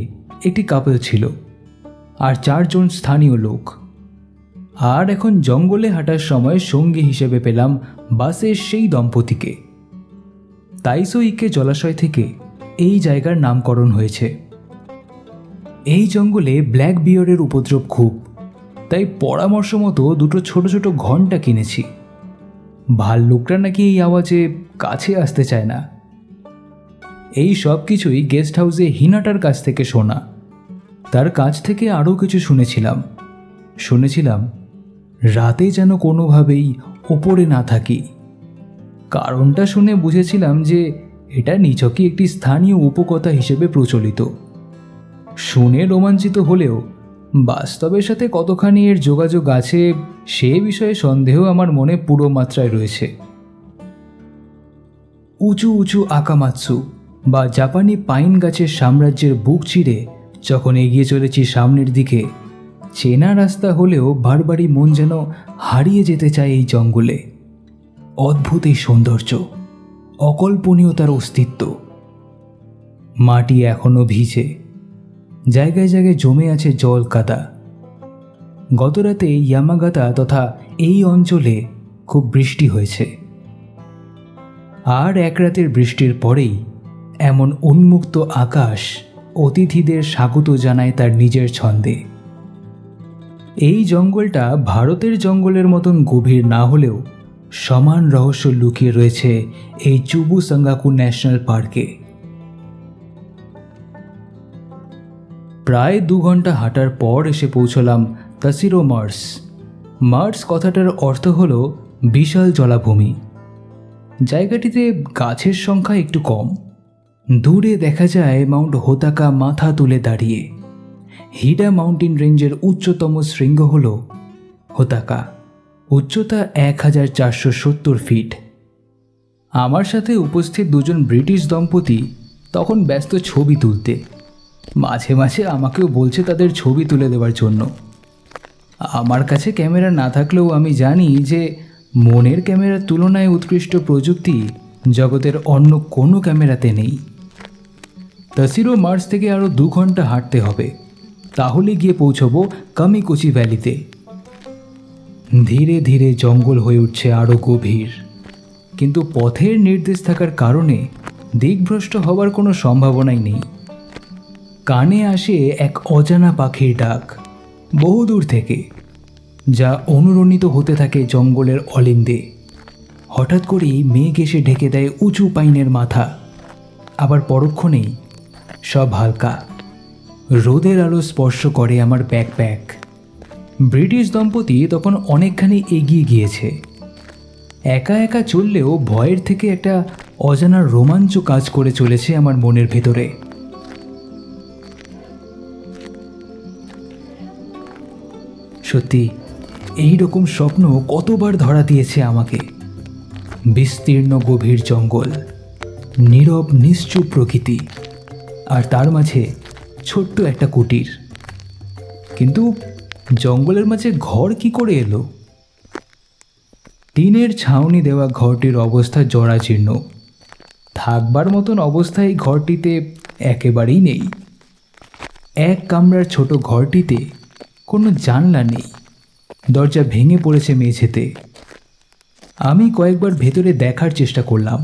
একটি কাপল ছিল আর 4 জন স্থানীয় লোক। আর এখন জঙ্গলে হাঁটার সময় সঙ্গী হিসেবে পেলাম বাসের সেই দম্পতিকে। তাইসো ইকে জলাশয় থেকে এই জায়গার নামকরণ হয়েছে। এই জঙ্গলে ব্ল্যাক বিয়ারের উপদ্রব খুব, তাই পরামর্শ মতো 2 ছোট ছোট ঘণ্টা কিনেছি। ভাল্লুকরা নাকি এই আওয়াজে কাছে আসতে চায় না। এই সব কিছুই গেস্ট হাউসে হিনাটার কাছ থেকে শোনা। তার কাছ থেকে আরও কিছু শুনেছিলাম রাতে যেন কোনোভাবেই ওপরে না থাকি। কারণটা শুনে বুঝেছিলাম যে এটা নিছকই একটি স্থানীয় উপকথা হিসেবে প্রচলিত। শুনে রোমাঞ্চিত হলেও বাস্তবের সাথে কতখানি এর যোগাযোগ আছে সে বিষয়ে সন্দেহ আমার মনে পুরো মাত্রায় রয়েছে। উঁচু উঁচু আকামাৎসু বা জাপানি পাইন গাছের সাম্রাজ্যের বুক চিরে যখন এগিয়ে চলেছি সামনের দিকে, চেনা রাস্তা হলেও বারবারই মন যেন হারিয়ে যেতে চায় এই জঙ্গলে। অদ্ভুত এই সৌন্দর্য, অকল্পনীয়তার অস্তিত্ব। মাটি এখনো ভিজে, জায়গায় জায়গায় জমে আছে জল কাদা। গতরাতে ইয়ামাগাতা তথা এই অঞ্চলে খুব বৃষ্টি হয়েছে। আর এক রাতের বৃষ্টির পরেই এমন উন্মুক্ত আকাশ অতিথিদের স্বাগত জানায় তার নিজের ছন্দে। এই জঙ্গলটা ভারতের জঙ্গলের মতন গভীর না হলেও সমান রহস্য লুকিয়ে রয়েছে এই চুবু সাঙ্গাকু ন্যাশনাল পার্কে। প্রায় 2 ঘন্টা হাঁটার পর এসে পৌঁছলাম তাসিরো মার্স। মার্স কথাটার অর্থ হল বিশাল জলাভূমি। জায়গাটিতে গাছের সংখ্যা একটু কম। দূরে দেখা যায় মাউন্ট হোতাকা মাথা তুলে দাঁড়িয়ে। হিডা মাউন্টেন রেঞ্জের উচ্চতম শৃঙ্গ হল হোতাকা, উচ্চতা 1470 ফিট। আমার সাথে উপস্থিত 2 জন ব্রিটিশ দম্পতি তখন ব্যস্ত ছবি তুলতে। মাঝে মাঝে আমাকেও বলছে তাদের ছবি তুলে দেওয়ার জন্য। আমার কাছে ক্যামেরা না থাকলেও আমি জানি যে মনের ক্যামেরার তুলনায় উৎকৃষ্ট প্রযুক্তি জগতের অন্য কোনো ক্যামেরাতে নেই। তাসিরো মার্স থেকে আরও 2 ঘন্টা হাঁটতে হবে, তাহলে গিয়ে পৌঁছবো কামিকোচি ভ্যালিতে। ধীরে ধীরে জঙ্গল হয়ে উঠছে আরও গভীর, কিন্তু পথের নির্দেশ থাকার কারণে দিকভ্রষ্ট হবার কোনো সম্ভাবনাই নেই। কানে আসে এক অজানা পাখির ডাক বহুদূর থেকে, যা অনুরণিত হতে থাকে জঙ্গলের অলিন্দে। হঠাৎ করেই মেঘ এসে ঢেকে দেয় উঁচু পাইনের মাথা, আবার পরক্ষণেই সব হালকা। রোদের আলো স্পর্শ করে আমার ব্যাকপ্যাক। ব্রিটিশ দম্পতি তখন অনেকখানি এগিয়ে গিয়েছে। একা একা চললেও ভয়ের থেকে একটা অজানা রোমাঞ্চ কাজ করে চলেছে আমার মনের ভেতরে। সত্যি এই রকম স্বপ্ন কতবার ধরা দিয়েছে আমাকে। বিস্তীর্ণ গভীর জঙ্গল, নীরব নিশ্চুপ প্রকৃতি, আর তার মাঝে ছোট্ট একটা কুটির। কিন্তু জঙ্গলের মাঝে ঘর কি করে এলো? টিনের ছাউনি দেওয়া ঘরটির অবস্থা জরাজীর্ণ। থাকবার মতন অবস্থায় ঘরটিতে একেবারেই নেই। 1 কামরার ছোট ঘরটিতে কোনো জানলা নেই, দরজা ভেঙে পড়েছে মেঝেতে। আমি কয়েকবার ভেতরে দেখার চেষ্টা করলাম,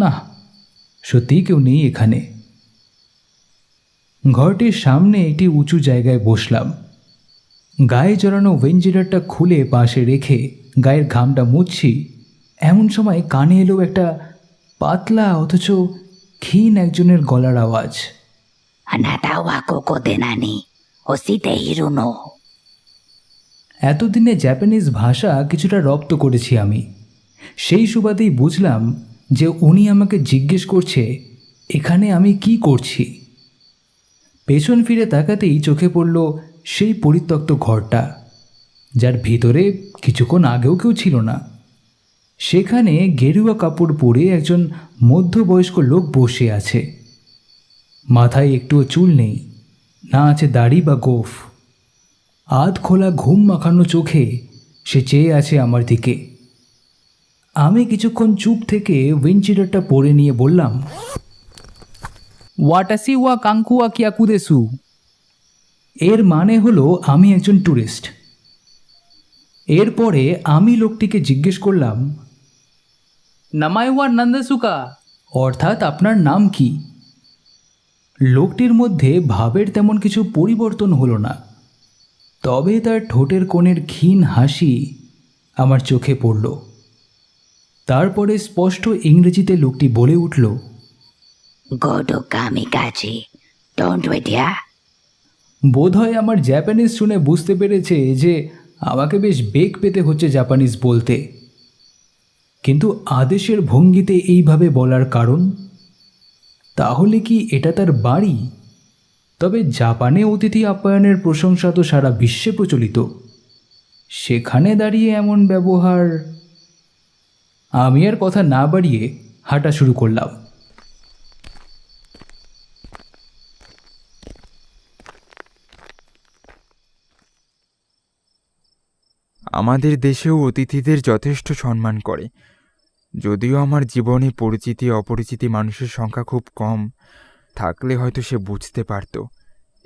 না, সত্যিই কেউ নেই এখানে। ঘরটির সামনে একটি উঁচু জায়গায় বসলাম। গায়ে জড়ানো ওয়েঞ্জিরারটা খুলে পাশে রেখে গায়ের ঘামটা মুছছি, এমন সময় কানে এলো একটা পাতলা অথচ ক্ষীণ একজনের গলার আওয়াজ। এতদিনে জাপানিজ ভাষা কিছুটা রপ্ত করেছি আমি, সেই সুবাদেই বুঝলাম যে উনি আমাকে জিজ্ঞেস করছে এখানে আমি কি করছি। পেছন ফিরে তাকাতেই চোখে পড়ল সেই পরিত্যক্ত ঘরটা, যার ভিতরে কিছুক্ষণ আগেও কেউ ছিল না। সেখানে গেরুয়া কাপড় পরে একজন মধ্যবয়স্ক লোক বসে আছে। মাথায় একটুও চুল নেই, না আছে দাড়ি বা গোঁফ। আধ খোলা ঘুম মাখানো চোখে সে চেয়ে আছে আমার দিকে। আমি কিছুক্ষণ চুপ থেকে উইন্ডচিটারটা পরে নিয়ে বললাম, ওয়াটাসি ওয়া কাঙ্কুয়া কিয়া কুদেসু। এর মানে হলো আমি একজন ট্যুরিস্ট। এরপরে আমি লোকটিকে জিজ্ঞেস করলাম, নামাইওয়া নন্দসুকা, অর্থাৎ আপনার নাম কি? লোকটির মধ্যে ভাবের তেমন কিছু পরিবর্তন হলো না, তবে তার ঠোঁটের কোণের ক্ষীণ হাসি আমার চোখে পড়ল। তারপরে স্পষ্ট ইংরেজিতে লোকটি বলে উঠল, গোডো কামিকাজি, ডোন্ট ওয়েট হিয়ার। বোধহয় আমার জাপানিজ শুনে বুঝতে পেরেছে যে আমাকে বেশ বেগ পেতে হচ্ছে জাপানিজ বলতে। কিন্তু আদেশের ভঙ্গিতে এইভাবে বলার কারণ, তাহলে কি এটা তার বাড়ি? তবে জাপানে অতিথি আপ্যায়নের প্রশংসা তো সারা বিশ্বে প্রচলিত, সেখানে দাঁড়িয়ে এমন ব্যবহার। আমি আর কথা না বাড়িয়ে হাঁটা শুরু করলাম। আমাদের দেশেও অতিথিদের যথেষ্ট সম্মান করে। যদিও আমার জীবনে পরিচিতি অপরিচিতি মানুষের সংখ্যা খুব কম, থাকলে হয়তো সে বুঝতে পারত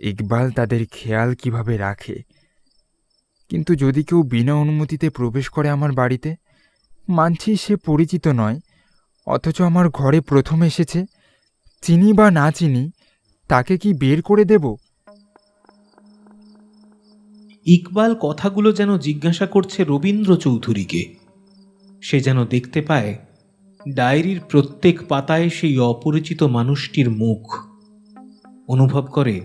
ইকবাল তাদের খেয়াল কিভাবে রাখে। কিন্তু যদি কেউ বিনা অনুমতিতে প্রবেশ করে আমার বাড়িতে, মানছি সে পরিচিত নয়, অথচ আমার ঘরে প্রথম এসেছে, চিনি বা না চিনি, তাকে কি বের করে দেব? ইকবাল কথাগুলো যেন জিজ্ঞাসা করছে রবীন্দ্র চৌধুরীকে। সে যেন দেখতে পায় ডায়েরির প্রত্যেক পাতায় সেই অপরিচিত মানুষটির মুখ, অনুভব করে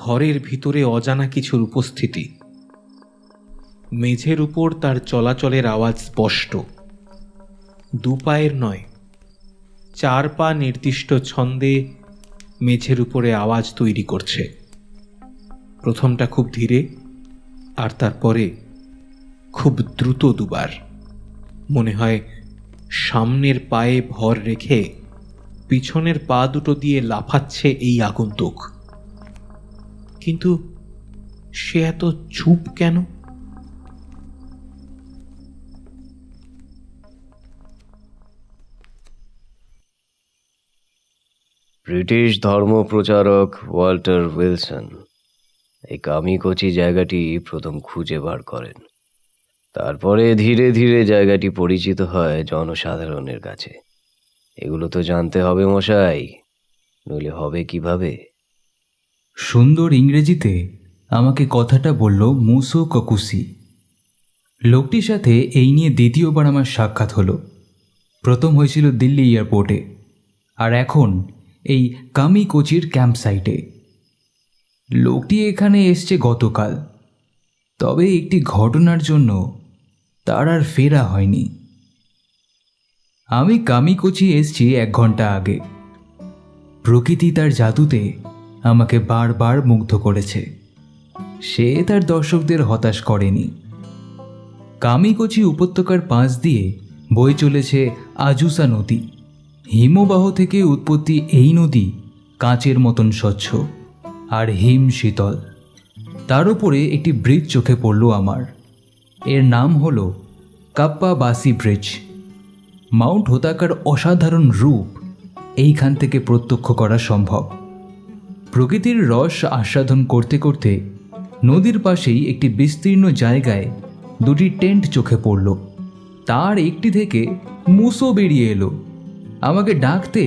ঘরের ভিতরে অজানা কিছুর উপস্থিতি। মেঝের উপর তার চলাচলের আওয়াজ স্পষ্ট, দু পায়ের নয়, 4 পা নির্দিষ্ট ছন্দে মেঝের উপরে আওয়াজ তৈরি করছে। প্রথমটা খুব ধীরে, আর তারপরে খুব দ্রুত দুবার। মনে হয় সামনের পায়ে ভর রেখে পিছনের পা দুটো দিয়ে লাফাচ্ছে এই আগন্তুক। কিন্তু সে এত চুপ কেন? ব্রিটিশ ধর্মপ্রচারক ওয়াল্টার উইলসন এই কামিকোচি জায়গাটি প্রথম খুঁজে বার করেন। তারপরে ধীরে ধীরে জায়গাটি পরিচিত হয় জনসাধারণের কাছে। এগুলো তো জানতে হবে মশাই, নইলে হবে কিভাবে? সুন্দর ইংরেজিতে আমাকে কথাটা বলল মুসো ককুসি। লোকটির সাথে এই নিয়ে দ্বিতীয়বার আমার সাক্ষাৎ হলো। প্রথম হয়েছিল দিল্লি এয়ারপোর্টে, আর এখন এই কামিকোচির ক্যাম্প সাইটে। লোকটি এখানে এসছে গতকাল, তবে একটি ঘটনার জন্য তার আর ফেরা হয়নি। আমি কামিকোচি এসছি 1 ঘন্টা আগে। প্রকৃতি তার জাদুতে আমাকে বারবার মুগ্ধ করেছে। সে তার দর্শকদের হতাশ করেনি। কামিকোচি উপত্যকার পাশ দিয়ে বয়ে চলেছে আজুসা নদী। হিমবাহ থেকে উৎপত্তি এই নদী কাঁচের মতন স্বচ্ছ আর হিম শীতল। তার উপরে একটি ব্রিজ চোখে পড়ল আমার। এর নাম হল কাপ্পাবাসি ব্রিজ। মাউন্ট হোতাকার অসাধারণ রূপ এইখান থেকে প্রত্যক্ষ করা সম্ভব। প্রকৃতির রস আস্বাদন করতে করতে নদীর পাশেই একটি বিস্তীর্ণ জায়গায় 2টি টেন্ট চোখে পড়ল। তার একটি থেকে মুসো বেরিয়ে এলো। আমাকে ডাকতে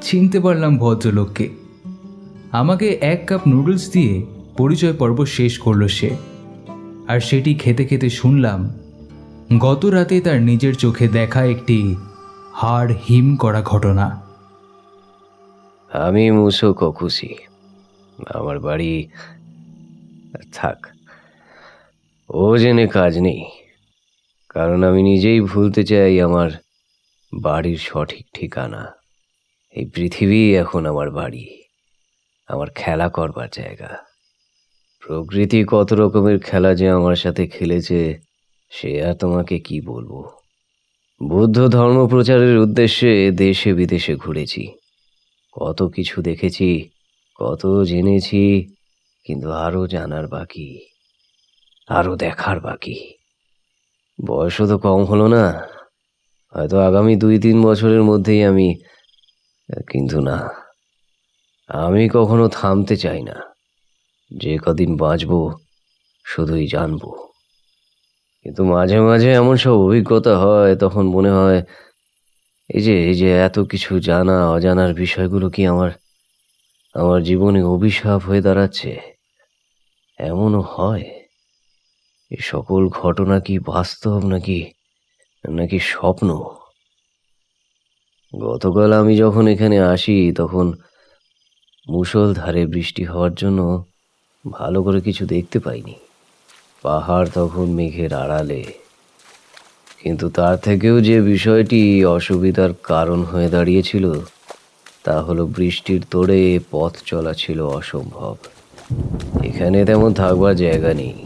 চিনতে পারলাম ভদ্রলোককে। আমাকে 1 কাপ নুডলস দিয়ে পরিচয় পর্ব শেষ করল সে। আর সেটি খেতে খেতে শুনলাম গত রাতে তার নিজের চোখে দেখা একটি হাড় হিম করা ঘটনা। আমি মুসো ককুসি, আমার বাড়ি। থাক, ও জেনে কাজ নেই। কারণ আমি নিজেই ভুলতে চাই আমার বাড়ির সঠিক ঠিকানা। এই পৃথিবী এখন আমার বাড়ি, আমার খেলা করবার জায়গা। প্রকৃতি কত রকমের খেলা যে আমার সাথে খেলেছে সে আর তোমাকে কি বলবো। বৌদ্ধ ধর্ম প্রচারের উদ্দেশ্যে দেশে বিদেশে ঘুরেছি, কত কিছু দেখেছি, কত জেনেছি, কিন্তু আরো জানার বাকি, আরো দেখার বাকি। বয়সও তো কম হলো না, হয়তো আগামী 2-3 বছরের মধ্যেই আমি, কিন্তু না, আমি কখনো থামতে চাই না। যে কদিন বাঁচবো শুধুই জানবো। কিন্তু মাঝে মাঝে এমন সব অভিজ্ঞতা হয়, তখন মনে হয় এই যে এত কিছু জানা অজানার বিষয়গুলো কি আমার আমার জীবনে অভিশাপ হয়ে দাঁড়াচ্ছে। এমনও হয়, এই সকল ঘটনা কি বাস্তব নাকি নাকি স্বপ্ন। গতকাল আমি যখন এখানে আসি তখন মুষলধারে বৃষ্টি হওয়ার জন্য ভালো করে কিছু দেখতে পাইনি। পাহাড় তখন মেঘের আড়ালে, কিন্তু তার থেকেও যে বিষয়টি অসুবিধার কারণ হয়ে দাঁড়িয়েছিল তা হলো বৃষ্টির তোড়ে পথ চলা ছিল অসম্ভব। এখানে তেমন থাকবার জায়গা নেই,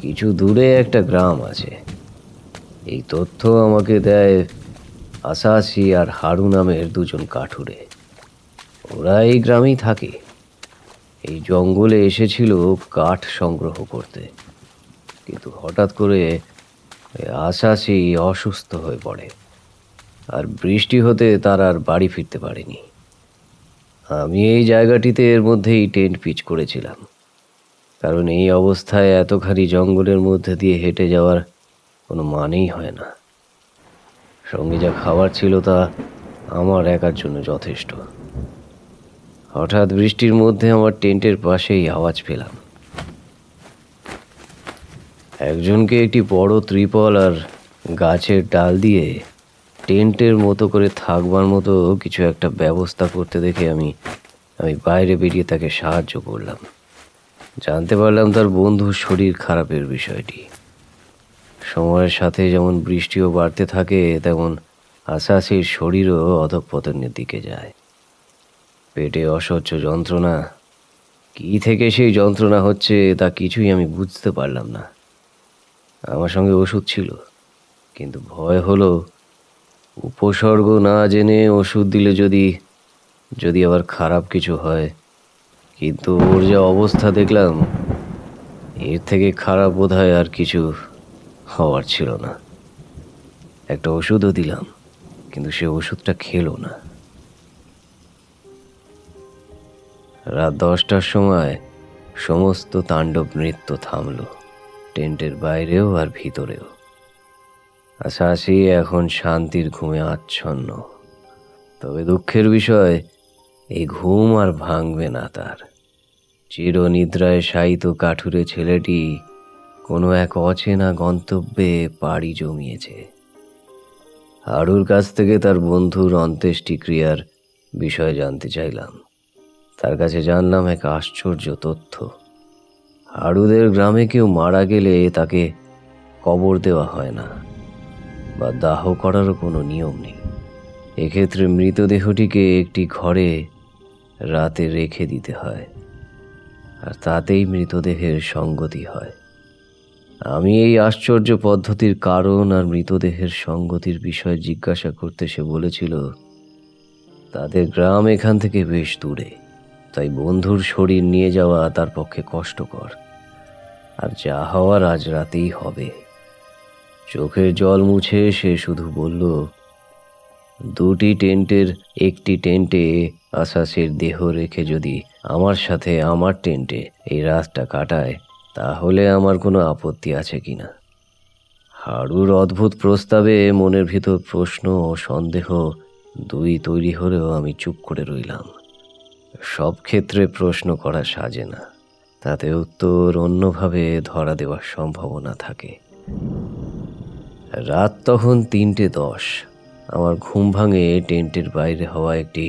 কিছু দূরে একটা গ্রাম আছে। এই তথ্য আমাকে দেয় আসাসি আর হারু নামের দুজন কাঠুরে। ওরা এই গ্রামেই থাকে, এই জঙ্গলে এসেছিল কাঠ সংগ্রহ করতে। কিন্তু হঠাৎ করে আসাসি অসুস্থ হয়ে পড়ে, আর বৃষ্টি হতে তার আর বাড়ি ফিরতে পারেনি। আমি এই জায়গাটিতে এর মধ্যেই টেন্ট পিচ করেছিলাম, কারণ এই অবস্থায় এতখানি জঙ্গলের মধ্যে দিয়ে হেঁটে যাওয়ার কোনো মানেই হয় না। সঙ্গে যা খাবার ছিল তা আমার একার জন্য যথেষ্ট। হঠাৎ বৃষ্টির মধ্যে আমার টেন্টের পাশেই আওয়াজ পেলাম। একজনকে একটি বড় ত্রিপল আর গাছের ডাল দিয়ে টেন্টের মতো করে থাকবার মতো কিছু একটা ব্যবস্থা করতে দেখে আমি বাইরে বেরিয়ে তাকে সাহায্য করলাম। জানতে পারলাম তার বন্ধুর শরীর খারাপের বিষয়টি। সময়ের সাথে যেমন বৃষ্টিও বাড়তে থাকে, তেমন আসাসির শরীরও অধঃপতনের দিকে যায়। পেটে অসহ্য যন্ত্রণা, কি থেকে সেই যন্ত্রণা হচ্ছে তা কিছুই আমি বুঝতে পারলাম না। আমার সঙ্গে ওষুধ ছিল, কিন্তু ভয় হলো উপসর্গ না জেনে ওষুধ দিলে যদি আবার খারাপ কিছু হয়। কিন্তু ওর যা অবস্থা দেখলাম, এর থেকে খারাপ বোধহয় আর কিছু হওয়ার ছিল না। একটা ওষুধও দিলাম, কিন্তু সে ওষুধটা খেলো না। রাত 10টার সময় সমস্ত তাণ্ডব নৃত্য থামল, টেন্টের বাইরেও আর ভিতরেও। আসাসি এখন শান্তির ঘুমে আচ্ছন্ন। তবে দুঃখের বিষয়, এই ঘুম আর ভাঙবে না তার। চিরনিদ্রায় শায়িত কাঠুরে ছেলেটি কোনো এক অচেনা গন্তব্যে পাড়ি জমিয়েছে। হারুর কাছ থেকে তার বন্ধুর অন্ত্যেষ্টিক্রিয়ার বিষয় জানতে চাইলাম। তার কাছে জানলাম এক আশ্চর্য তথ্য। হারুদের গ্রামে কেউ মারা গেলে তাকে কবর দেওয়া হয় না বা দাহ করারও কোনো নিয়ম নেই। এক্ষেত্রে মৃতদেহটিকে একটি ঘরে রাতে রেখে দিতে হয়, আর তাতেই মৃতদেহের সঙ্গতি হয়। আমি এই আশ্চর্য পদ্ধতির কারণ আর মৃতদেহের সঙ্গতির বিষয় জিজ্ঞাসা করতে সে বলেছিল তাদের গ্রাম এখান থেকে বেশ দূরে, তাই বন্ধুর শরীর নিয়ে যাওয়া তার পক্ষে কষ্টকর, আর যা হওয়ার আজ রাতেই হবে। চোখের জল মুছে সে শুধু বলল, 2টি টেন্টের একটি টেন্টে আসাসের দেহ রেখে যদি আমার সাথে আমার টেন্টে এই রাতটা কাটায় তাহলে আমার কোনো আপত্তি আছে কিনা। হারুর অদ্ভুত প্রস্তাবে মনের ভিতর প্রশ্ন ও সন্দেহ দুই তৈরি হলেও আমি চুপ করে রইলাম। সব ক্ষেত্রে প্রশ্ন করা সাজে না, তাতে উত্তর অন্যভাবে ধরা দেওয়ার সম্ভাবনা থাকে। রাত তখন 3:10। আমার ঘুম ভাঙে টেন্টের বাইরে হওয়া একটি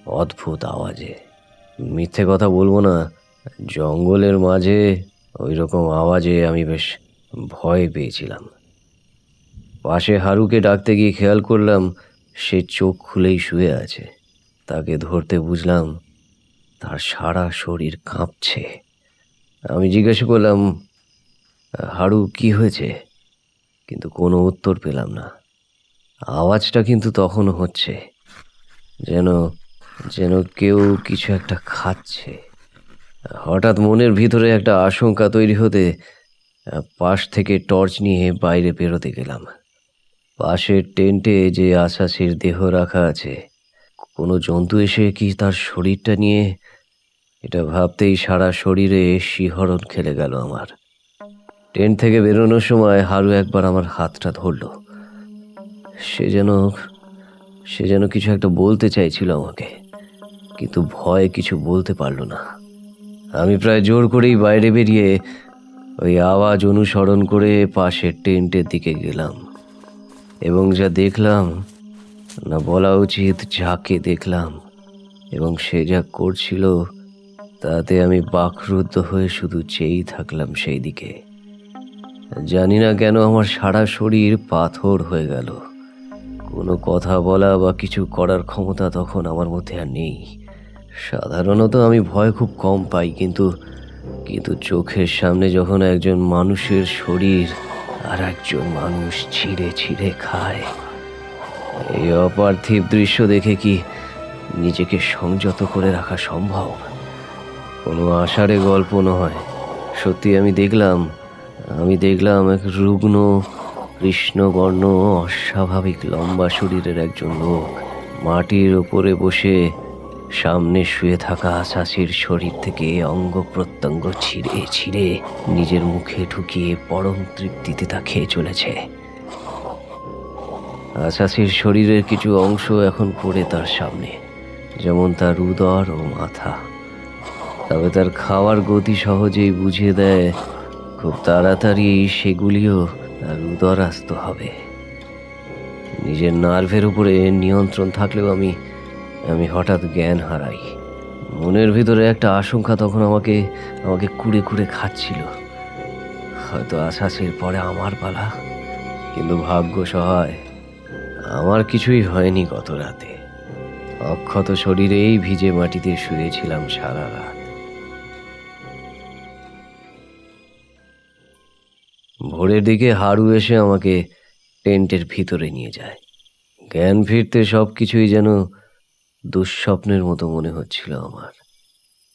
অদ্ভুত আওয়াজে। মিথ্যে কথা বলবো না, জঙ্গলের মাঝে ওই রকম আওয়াজে আমি বেশ ভয় পেয়েছিলাম। পাশে হারুকে ডাকতে গিয়ে খেয়াল করলাম সে চোখ খুলেই শুয়ে আছে। তাকে ধরতে বুঝলাম তার সারা শরীর কাঁপছে। আমি জিজ্ঞাসা করলাম, হারু কি হয়েছে? কিন্তু কোনো উত্তর পেলাম না। আওয়াজটা কিন্তু তখনও হচ্ছে, যেন যেন কেউ কিছু একটা খাচ্ছে। হঠাৎ মনের ভিতরে একটা আশঙ্কা তৈরি হতে পাশ থেকে টর্চ নিয়ে বাইরে বেরোতে গেলাম। পাশের টেন্টে যে আশাসের দেহ রাখা আছে, কোনো জন্তু এসে কি তার শরীরটা নিয়ে? এটা ভাবতেই সারা শরীরে শিহরণ খেলে গেল আমার। টেন্ট থেকে বেরোনোর সময় হারু একবার আমার হাতটা ধরল। সে যেন কিছু একটা বলতে চাইছিল আমাকে, কিন্তু ভয়ে কিছু বলতে পারল না। আমি প্রায় জোর করেই বাইরে বেরিয়ে ওই আওয়াজ অনুসরণ করে পাশের টেন্টের দিকে গেলাম। এবং যা দেখলাম, না বলা উচিত যাকে দেখলাম এবং সে যা করছিল, তাতে আমি বাকরুদ্ধ হয়ে শুধু চেয়েই থাকলাম সেই দিকে। জানি না কেন আমার সারা শরীর পাথর হয়ে গেল। কোনো কথা বলা বা কিছু করার ক্ষমতা তখন আমার মধ্যে আর নেই। সাধারণত আমি ভয় খুব কম পাই, কিন্তু চোখের সামনে যখন একজন মানুষের শরীর আর একজন মানুষ ছিঁড়ে ছিঁড়ে খায়, এই অপার্থিব দৃশ্য দেখে কি নিজেকে সংযত করে রাখা সম্ভব? কোনো আষাঢ়ে গল্প নয়, সত্যি আমি দেখলাম এক রুগ্ন কৃষ্ণবর্ণ অস্বাভাবিক লম্বা শরীরের একজন লোক মাটির ওপরে বসে সামনে শুয়ে থাকা আশাসের শরীর থেকে অঙ্গ প্রত্যঙ্গ ছিঁড়ে ছিঁড়ে নিজের মুখে ঢুকিয়ে পরম তৃপ্তিতে তা খেয়ে চলেছে। আশাসের শরীরের কিছু অংশ এখন পড়ে তার সামনে, যেমন তার উদর ও মাথা। তবে তার খাওয়ার গতি সহজেই বুঝিয়ে দেয় খুব তাড়াতাড়ি সেগুলিও তার উদরাস্ত হবে। নিজের নার্ভের উপরে নিয়ন্ত্রণ থাকলেও আমি হঠাৎ জ্ঞান হারাই। মনের ভিতরে একটা আশঙ্কা তখন আমাকে কুড়ে কুড়ে খাচ্ছিল। হয়তো আশাসের পরে আমার পালা, কিন্তু ভাগ্য সহায় আমার কিছুই হয়নি। গত রাতে অক্ষত শরীরেই ভিজে মাটিতে শুয়েছিলাম সারা রাত। ভোরের দিকে হারু এসে আমাকে টেন্টের ভিতরে নিয়ে যায়। জ্ঞান ফিরতে সব কিছুই যেন দুঃস্বপ্নের মতো মনে হচ্ছিল আমার।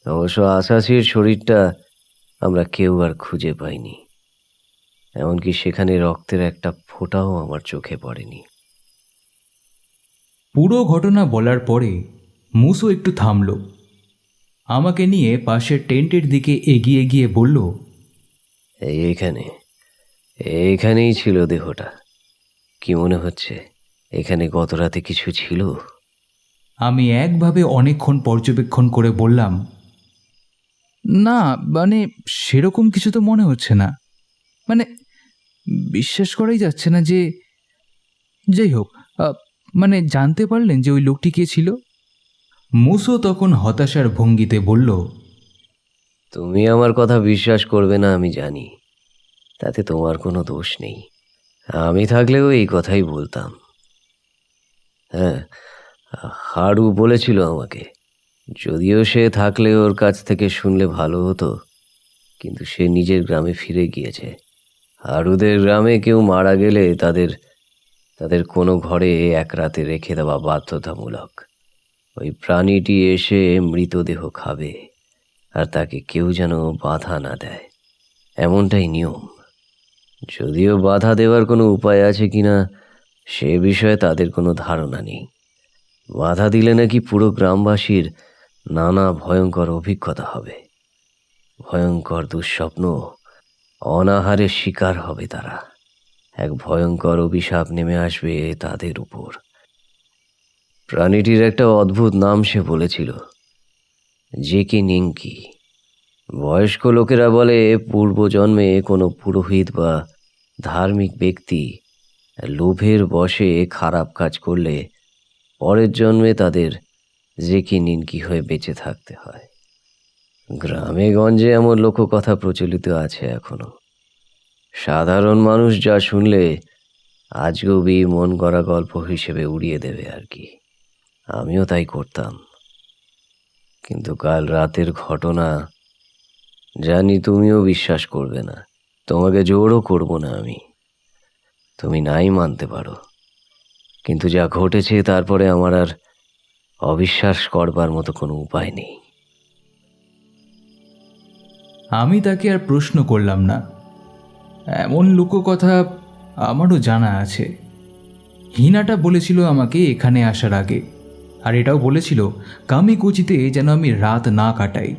অবশ্য আশাসির শরীরটা আমরা কেউ আর খুঁজে পাইনি, এমনকি সেখানে রক্তের একটা ফোঁটাও আমার চোখে পড়েনি। পুরো ঘটনা বলার পরে মুসো একটু থামল। আমাকে নিয়ে পাশের টেন্টের দিকে এগিয়ে গিয়ে বলল, এইখানেই ছিল দেহটা। কি মনে হচ্ছে, এখানে গত রাতে কিছু ছিল? আমি একভাবে অনেকক্ষণ পর্যবেক্ষণ করে বললাম, না মানে সেরকম কিছু তো মনে হচ্ছে না, মানে বিশ্বাস করাই যাচ্ছে না যে। যাই হোক, মানে জানতে পারলেন যে ওই লোকটি কে ছিল? মুসো তখন হতাশার ভঙ্গিতে বলল, তুমি আমার কথা বিশ্বাস করবে না আমি জানি, তাতে তোমার কোনো দোষ নেই। আমি থাকলেও এই কথাই বলতাম। হ্যাঁ, হারু বলেছিল আমাকে, যদিও সে থাকলে ওর কাছ থেকে শুনলে ভালো হতো, কিন্তু সে নিজের গ্রামে ফিরে গিয়েছে। হারুদের গ্রামে কেউ মারা গেলে তাদের কোনো ঘরে এক রাতে রেখে দেওয়া বাধ্যতামূলক। ওই প্রাণীটি এসে মৃতদেহ খাবে, আর তাকে কেউ যেন বাধা না দেয়, এমনটাই নিয়ম। যদিও বাধা দেওয়ার কোনো উপায় আছে কিনা সে বিষয়ে তাদের কোনো ধারণা নেই। বাধা দিলে নাকি পুরো গ্রামবাসীর নানা ভয়ঙ্কর অভিজ্ঞতা হবে, ভয়ঙ্কর দুঃস্বপ্ন, অনাহারের শিকার হবে তারা। এক ভয়ঙ্কর অভিশাপ নেমে আসবে তাদের উপর। প্রাণীটির একটা অদ্ভুত নাম সে বলেছিল, জেকি নিঙ্কি। বয়স্ক লোকেরা বলে পূর্বজন্মে কোনো পুরোহিত বা ধার্মিক ব্যক্তি লোভের বশে খারাপ কাজ করলে পরের জন্মে তাদের জেকি নিনকি হয়ে বেঁচে থাকতে হয়। গ্রামে গঞ্জে এমন লোককথা প্রচলিত আছে এখনো। সাধারণ মানুষ যা শুনলে আজগুবি মন করা গল্প হিসেবে উড়িয়ে দেবে আর কি। আমিও তাই করতাম, কিন্তু কাল রাতের ঘটনা জানি তুমিও বিশ্বাস করবে না, তোমাকে জোরও করব না আমি, তুমি নাই মানতে পারো, কিন্তু যা ঘটেছে তারপরে আমার আর অবিশ্বাস করবার মতো কোনো উপায় নেই। আমি তাকে আর প্রশ্ন করলাম না। এমন লোককথা আমারও জানা আছে। হিনাটা বলেছিল আমাকে এখানে আসার আগে, আর এটাও বলেছিল কামিকুচিতে যেন আমি রাত না কাটাই।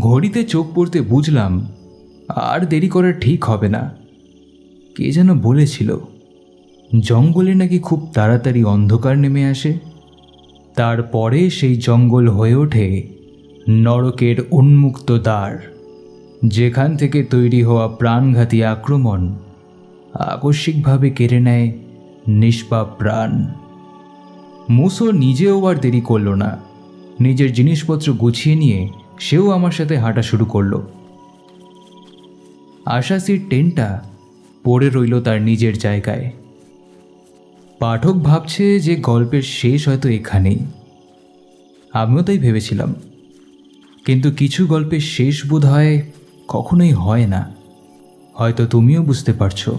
ঘড়িতে চোখ পড়তে বুঝলাম আর দেরি করা ঠিক হবে না। কে যেন বলেছিল জঙ্গলে নাকি খুব তাড়াতাড়ি অন্ধকার নেমে আসে, তারপরে সেই জঙ্গল হয়ে ওঠে নরকের উন্মুক্ত দ্বার, যেখান থেকে তৈরি হওয়া প্রাণঘাতী আক্রমণ আকস্মিকভাবে কেড়ে নেয় নিষ্পাপ প্রাণ। মুসো নিজেও আর দেরি করল না, নিজের জিনিসপত্র গুছিয়ে নিয়ে সেও আমার সাথে হাঁটা শুরু করলো। আশাসির টেনটা পড়ে রইল তার নিজের জায়গায়। পাঠক ভাবছে যে গল্পের শেষ হয়তো এখানেই। আমিও তাই ভেবেছিলাম, কিন্তু কিছু গল্পের শেষ বোধ হয় কখনোই হয় না। হয়তো তুমিও বুঝতে পারছো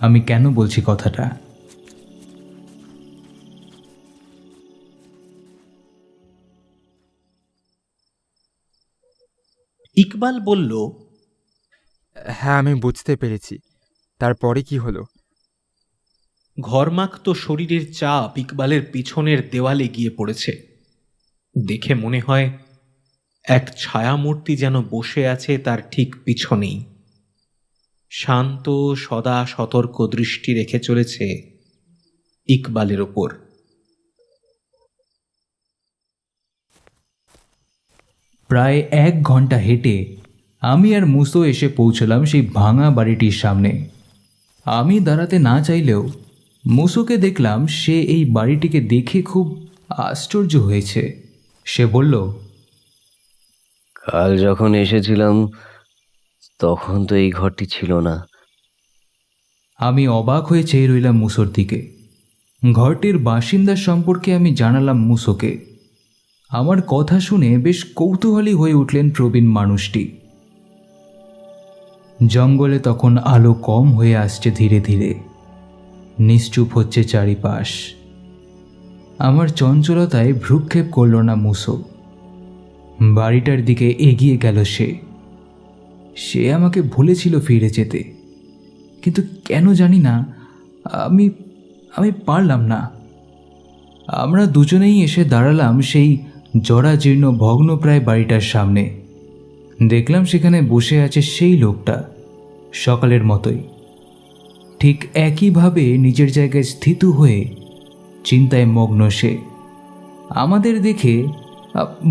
আমি কেন বলছি কথাটা। ইকবাল বলল, হ্যাঁ, আমি বুঝতে পেরেছি। তারপরে কি হলো? ঘরমাক্ত শরীরের চাপ ইকবালের পিছনের দেওয়ালে গিয়ে পড়েছে। দেখে মনে হয় এক ছায়ামূর্তি যেন বসে আছে তার ঠিক পিছনেই, শান্ত সদা সতর্ক দৃষ্টি রেখে চলেছে ইকবালের ওপর। প্রায় 1 ঘন্টা হেঁটে আমি আর মুসো এসে পৌঁছলাম সেই ভাঙা বাড়িটির সামনে। আমি দাঁড়াতে না চাইলেও মুসোকে দেখলাম সে এই বাড়িটিকে দেখে খুব আশ্চর্য হয়েছে। সে বলল, কাল যখন এসেছিলাম তখন তো এই ঘরটি ছিল না। আমি অবাক হয়ে চেয়ে রইলাম মুসোর দিকে। ঘরটির বাসিন্দার সম্পর্কে আমি জানালাম মুসোকে। আমার কথা শুনে বেশ কৌতূহলী হয়ে উঠলেন প্রবীণ মানুষটি। জঙ্গলে তখন আলো কম হয়ে আসছে ধীরে ধীরে, নিশ্চুপ হচ্ছে চারিপাশ। আমার চঞ্চলতায় ভ্রুক্ষেপ করল না মুসো। বাড়িটার দিকে এগিয়ে গেল সে আমাকে বলেছিল ফিরে যেতে, কিন্তু কেন জানি না আমি পারলাম না। আমরা দুজনেই এসে দাঁড়ালাম সেই জরাজীর্ণ ভগ্নপ্রায় বাড়িটার সামনে। দেখলাম সেখানে বসে আছে সেই লোকটা, সকালের মতোই, ঠিক একইভাবে নিজের জায়গায় স্থিত হয়ে চিন্তায় মগ্ন সে। আমাদের দেখে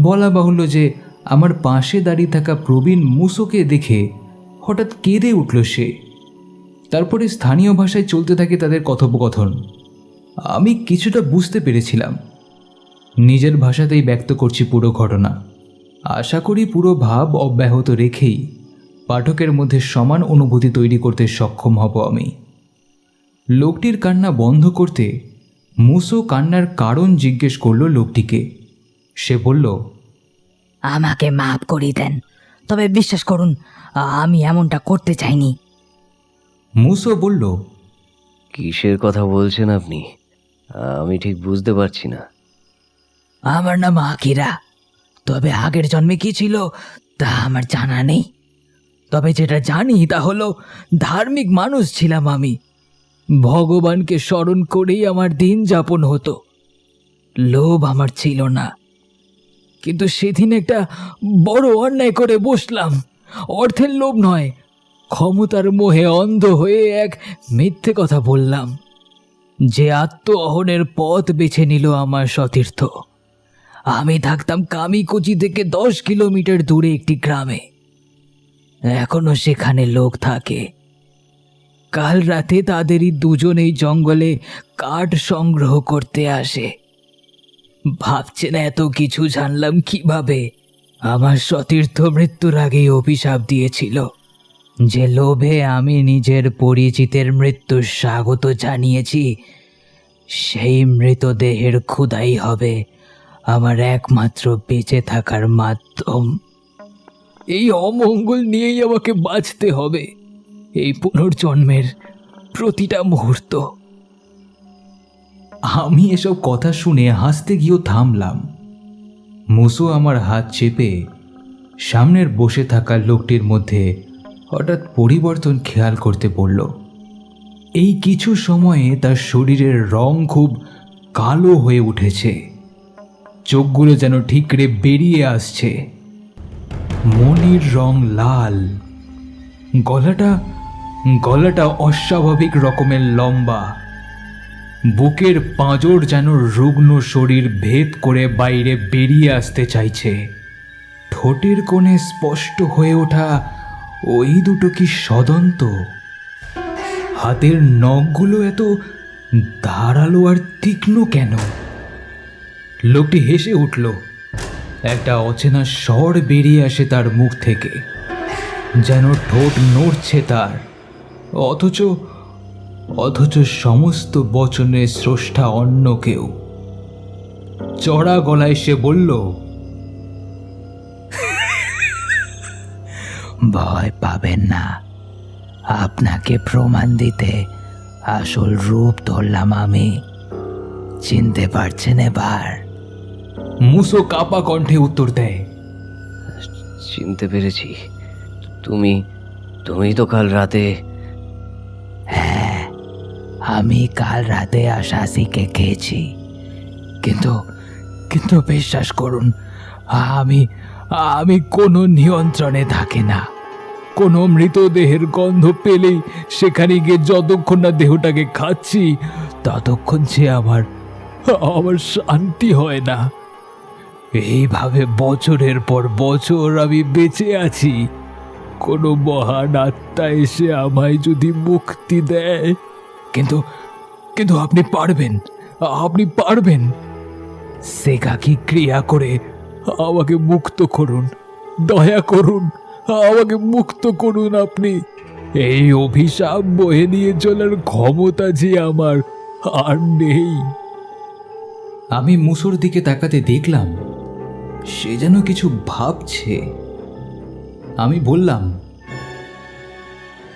বলা বাহুল্য যে আমার পাশে দাঁড়িয়ে থাকা প্রবীণ মুসোকে দেখে হঠাৎ কেঁদে উঠল সে। তারপরে স্থানীয় ভাষায় চলতে থাকে তাদের কথোপকথন। আমি কিছুটা বুঝতে পেরেছিলাম। নিজের ভাষাতেই ব্যক্ত করছি পুরো ঘটনা। আশা করি পুরো ভাব অব্যাহত রেখেই পাঠকের মধ্যে সমান অনুভূতি তৈরি করতে সক্ষম হব আমি। লোকটির কান্না বন্ধ করতে মুসো কান্নার কারণ জিজ্ঞেস করল লোকটিকে। সে বলল, আমাকে মাফ করে দেন, তবে বিশ্বাস করুন আমি এমনটা করতে চাইনি। মুসো বলল, কিসের কথা বলছেন আপনি? আমি ঠিক বুঝতে পারছি না। আমার নাম আকিরা, তবে আগের জন্মে কি ছিল তা আমার জানা নেই। তবে যেটা জানি তা হলো ধার্মিক মানুষ ছিলাম আমি। ভগবানকে স্মরণ করেই আমার দিন যাপন হতো। লোভ আমার ছিল না, কিন্তু সেদিন একটা বড় অন্যায় করে বসলাম। অর্থের লোভ নয়, ক্ষমতার মোহে অন্ধ হয়ে এক মিথ্যে কথা বললাম। যে আত্ম অহনের পথ বেছে নিল আমার সতীর্থ। আমি থাকতাম কামিকুচি থেকে 10 কিলোমিটার দূরে একটি গ্রামে। এখনো সেখানে লোক থাকে। কাল রাতে তাদেরই দুজনেই জঙ্গলে কাঠ সংগ্রহ করতে আসে। ভাবছেন এত কিছু জানলাম কিভাবে? আমার সতীর্থ মৃত্যুর আগেই অভিশাপ দিয়েছিল, যে লোভে আমি নিজের পরিচিতের মৃত্যুর স্বাগত জানিয়েছি, সেই মৃতদেহের ক্ষুধাই হবে আমার একমাত্র বেঁচে থাকার মাধ্যম। এই অমঙ্গল নিয়েই আমাকে বাঁচতে হবে, এই পুনর্জন্মের প্রতিটা মুহূর্ত। আমি এসব কথা শুনে হাসতে গিয়েও থামলাম। মুসো আমার হাত চেপে সামনের বসে থাকা লোকটির মধ্যে হঠাৎ পরিবর্তন খেয়াল করতে বলল। এই কিছু সময়ে তার শরীরের রং খুব কালো হয়ে উঠেছে, চোখগুলো যেন ঠিকরে বেরিয়ে আসছে, মনির রং লাল, গলাটা অস্বাভাবিক রকমের লম্বা, বুকের পাঁজর যেন রুগ্ন শরীর ভেদ করে বাইরে বেরিয়ে আসতে চাইছে। ঠোঁটের কোণে স্পষ্ট হয়ে ওঠা ওই দুটো কি সদন্ত? হাতের নখগুলো এত ধারালো আর তীক্ষ্ণ কেন? লোকটি হেসে উঠল। একটা অচেনা স্বর বেরিয়ে আসে তার মুখ থেকে, যেন ঠোঁট নড়ছে তার, অথচ সমস্ত বচনের স্রষ্টা অন্য কেউ। চড়া গলায় সে বলল, ভয় পাবেন না, আপনাকে প্রমাণ দিতে আসল রূপ ধরলাম আমি। চিনতে পারছেন এবার? মুসো কাপা কণ্ঠে উত্তর দেয়, চিনতে পেরেছি। তুমি তো কাল রাতে। হ্যাঁ, আমি কাল রাতে আশাসিকে খেয়েছি, কিন্তু বিশ্বাস করুন, আমি কোনো নিয়ন্ত্রণে থাকি না। কোনো মৃতদেহের গন্ধ পেলেই সেখানে গিয়ে যতক্ষণ না দেহটাকে খাচ্ছি, ততক্ষণ যে আমার শান্তি হয় না। এইভাবে বছরের পর বছর আমি বেঁচে আছি। কোনো মহান আত্মা এসে আমায় যদি মুক্তি দেয়। কিন্তু আপনি পারবেন। সেকাকি ক্রিয়া করে আমাকে মুক্ত করুন, দয়া করুন, আমাকে মুক্ত করুন আপনি। এই অভিশাপ বয়ে নিয়ে চলার ক্ষমতা যে আমার আর নেই। আমি মুসোর দিকে তাকাতে দেখলাম সে যেন কিছু ভাবছে। আমি বললাম,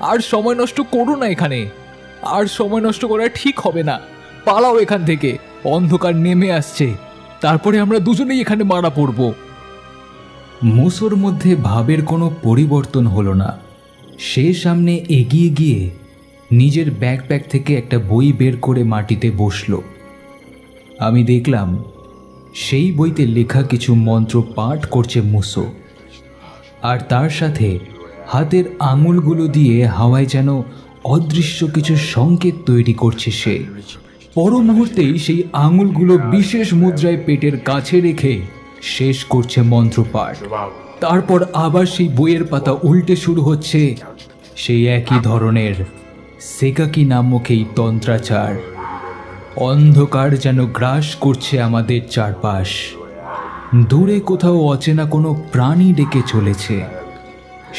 আর সময় নষ্ট করো না এখানে, আর সময় নষ্ট করা ঠিক হবে না। পালাও এখান থেকে, অন্ধকার নেমে আসছে, তারপরে আমরা দুজনেই এখানে মারা পড়ব। মুসোর মধ্যে ভাবের কোনো পরিবর্তন হলো না। সে সামনে এগিয়ে গিয়ে নিজের ব্যাকপ্যাক থেকে একটা বই বের করে মাটিতে বসল। আমি দেখলাম সেই বইতে লেখা কিছু মন্ত্র পাঠ করছে মুসো, আর তার সাথে হাতের আঙুলগুলো দিয়ে হাওয়ায় যেন অদৃশ্য কিছু সংকেত তৈরি করছে সে। পর মুহূর্তেই সেই আঙুলগুলো বিশেষ মুদ্রায় পেটের কাছে রেখে শেষ করছে মন্ত্রপাঠ। তারপর আবার সেই বইয়ের পাতা উল্টে শুরু হচ্ছে সেই একই ধরনের সেকাকি নামক এই তন্ত্রাচার। অন্ধকার যেন গ্রাস করছে আমাদের চারপাশ। দূরে কোথাও অচেনা কোনো প্রাণী ডেকে চলেছে।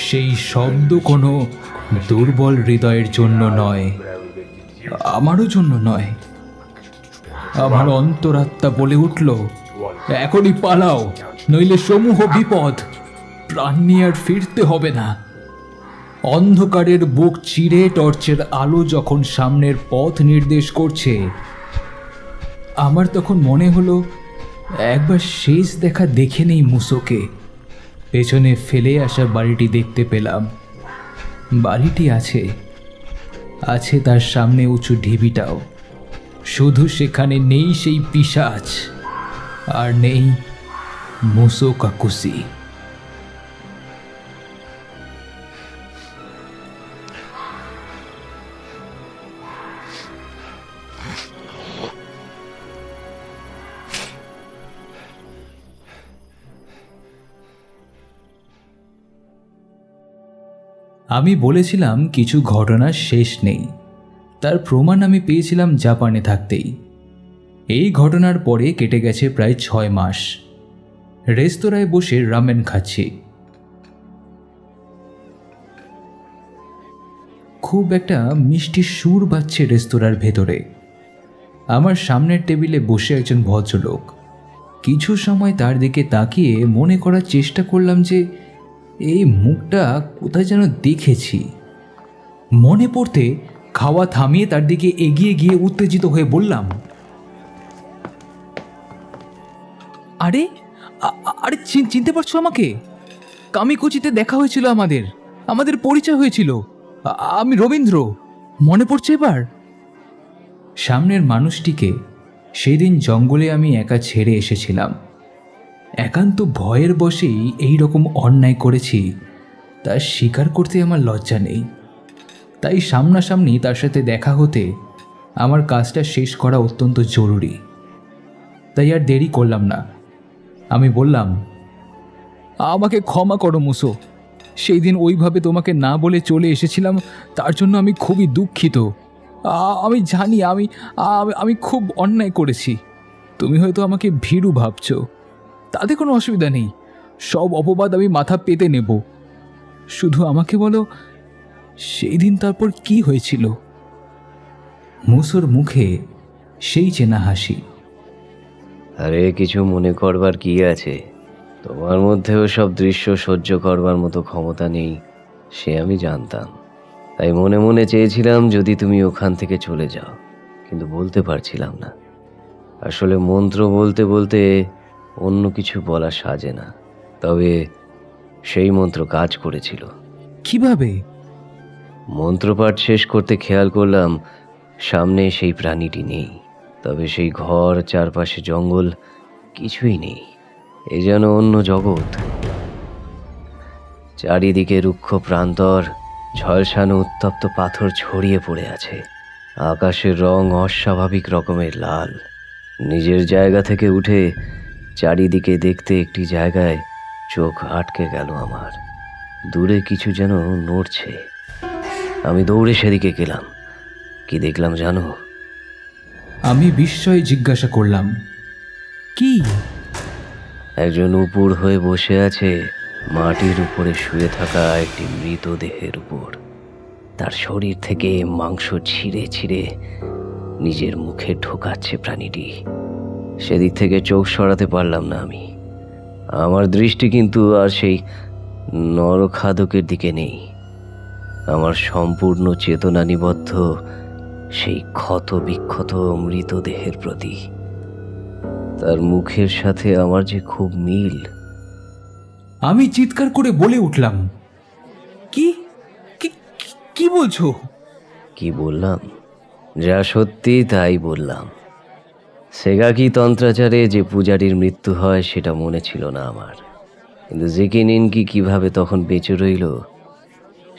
সেই শব্দ কোনো দুর্বল হৃদয়ের জন্য নয়, আমারও জন্য নয়। আমার অন্তরাত্মা বলে উঠল, এখনই পালাও, নইলে সমূহ বিপদ। প্রাণ নিয়ে আর ফিরতে হবে না। অন্ধকারের বুক চিরে টর্চের আলো যখন সামনের পথ নির্দেশ করছে, আমার তখন মনে হলো একবার শেষ দেখা দেখে নেই মুসোকে। পেছনে ফেলে আসা বাড়িটি দেখতে পেলাম। বাড়িটি আছে তার সামনে উঁচু ঢিবিটাও, শুধু সেখানে নেই সেই পিশাচ, আর নেই মুসো কাকুসি। আমি বলেছিলাম কিছু ঘটনার শেষ নেই, তার প্রমাণ আমি পেয়েছিলাম জাপানে থাকতেই। এই ঘটনার পরে কেটে গেছে প্রায় 6 মাস। রেস্তোরাঁয় বসে রামেন খাচ্ছি। খুব একটা মিষ্টি সুর বাজছে রেস্তোরাঁর ভেতরে। আমার সামনের টেবিলে বসে একজন ভদ্রলোক। কিছু সময় তার দিকে তাকিয়ে মনে করার চেষ্টা করলাম যে এই মুখটা কোথায় যেন দেখেছি। মনে পড়তে খাওয়া থামিয়ে তার দিকে এগিয়ে গিয়ে উত্তেজিত হয়ে বললাম, আরে আরে চিনতে পারছো আমাকে? কামিকোচিতে দেখা হয়েছিল, আমাদের পরিচয় হয়েছিল। আমি রবীন্দ্র, মনে পড়ছে এবার? সামনের মানুষটিকে সেই দিন জঙ্গলে আমি একা ছেড়ে এসেছিলাম। একান্ত ভয়ের বশেই এই রকম অন্যায় করেছি তা স্বীকার করতে আমার লজ্জা নেই। তাই সামনাসামনি তার সাথে দেখা হতে আমার কাজটা শেষ করা অত্যন্ত জরুরি। তাই আর দেরি করলাম না। আমি বললাম, আমাকে ক্ষমা করো মুসো, সেই দিন ওইভাবে তোমাকে না বলে চলে এসেছিলাম, তার জন্য আমি খুবই দুঃখিত। আমি জানি আমি খুব অন্যায় করেছি। তুমি হয়তো আমাকে ভীরু ভাবছো, তাতে কোনো অসুবিধা নেই। সব অপবাদ আমি মাথা পেতে নেব। শুধু আমাকে বলো, সেই দিন তারপর কি হয়েছিল? মুসোর মুখে সেই চেনা হাসি। আরে কিছু মনে করবার কি আছে? তোমার মধ্যেও সব দৃশ্য সহ্য করবার মতো ক্ষমতা নেই, সে আমি জানতাম। তাই মনে মনে চেয়েছিলাম যদি তুমি ওখান থেকে চলে যাও, কিন্তু বলতে পারছিলাম না। আসলে মন্ত্র বলতে বলতে অন্য কিছু বলা সাজে না। তবে সেই মন্ত্র কাজ করেছিল। কিভাবে? মন্ত্রপাঠ শেষ করতে খেয়াল করলাম সামনে সেই প্রাণীটি নেই। তবে সেই ঘর, চারপাশে জঙ্গল, কিছুই নেই। এ যেন অন্য জগৎ। চারিদিকে রুক্ষ প্রান্তর, ঝলসানো উত্তপ্ত পাথর ছড়িয়ে পড়ে আছে। আকাশের রং অস্বাভাবিক রকমের লাল। নিজের জায়গা থেকে উঠে চারিদিকে দেখতে একটি জায়গায় চোখ আটকে গেল আমার। দূরে কিছু যেন নড়ছে। আমি দৌড়ে সেদিকে গেলাম। কি দেখলাম জানো? আমি বিস্ময়ে জিজ্ঞাসা করলাম, কি? একজন উপুর হয়ে বসে আছে মাটির উপরে শুয়ে থাকা একটি মৃতদেহের উপর। তার শরীর থেকে মাংস ছিঁড়ে ছিঁড়ে নিজের মুখে ঢোকাচ্ছে প্রাণীটি। সেদিক থেকে চোখ সরাতে পারলাম না আমি। আমার দৃষ্টি কিন্তু আর সেই নরখাদকের দিকে নেই। আমার সম্পূর্ণ চেতনা নিবদ্ধ সেই ক্ষত বিক্ষত মৃতদেহের প্রতি। তার মুখের সাথে আমার যে খুব মিল। আমি চিৎকার করে বলে উঠলাম, কি কি বলছো? কি বললাম? যা সত্যি তাই বললাম। সেগাকি তন্ত্রাচারে যে পূজারীর মৃত্যু হয় সেটা মনে ছিল না আমার, কিন্তু জিকিনিনকি কিভাবে তখন বেঁচে রইল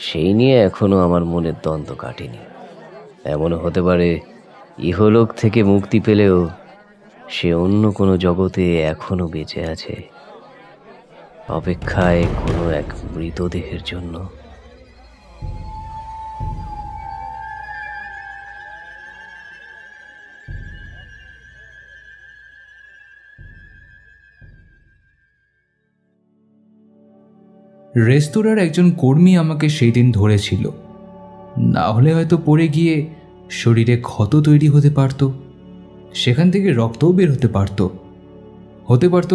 সেই নিয়ে এখনো আমার মনের দ্বন্দ্ব কাটেনি। এমনও হতে পারে ইহলোক থেকে মুক্তি পেলেও সে অন্য কোনো জগতে এখনো বেঁচে আছে, অপেক্ষায় কোনো এক মৃতদেহের জন্য। রেস্তোরাঁর একজন কর্মী আমাকে সেই দিন ধরেছিল, না হলে হয়তো পড়ে গিয়ে শরীরে ক্ষত তৈরি হতে পারত, সেখান থেকে রক্তও বের হতে পারত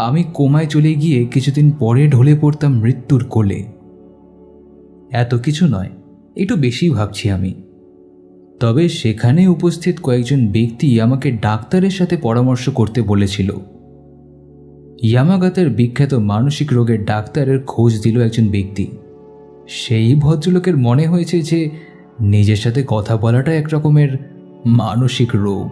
আমি কোমায় চলে গিয়ে কিছুদিন পরে ঢলে পড়তাম মৃত্যুর কোলে। এত কিছু নয়, একটু বেশি ভাবছি আমি। তবে সেখানে উপস্থিত কয়েকজন ব্যক্তি আমাকে ডাক্তারের সাথে পরামর্শ করতে বলেছিল। ইয়ামাগাতার বিখ্যাত মানসিক রোগের ডাক্তারের খোঁজ দিল একজন ব্যক্তি। সেই ভদ্রলোকের মনে হয়েছে যে নিজের সাথে কথা বলাটা এক রকমের মানসিক রোগ।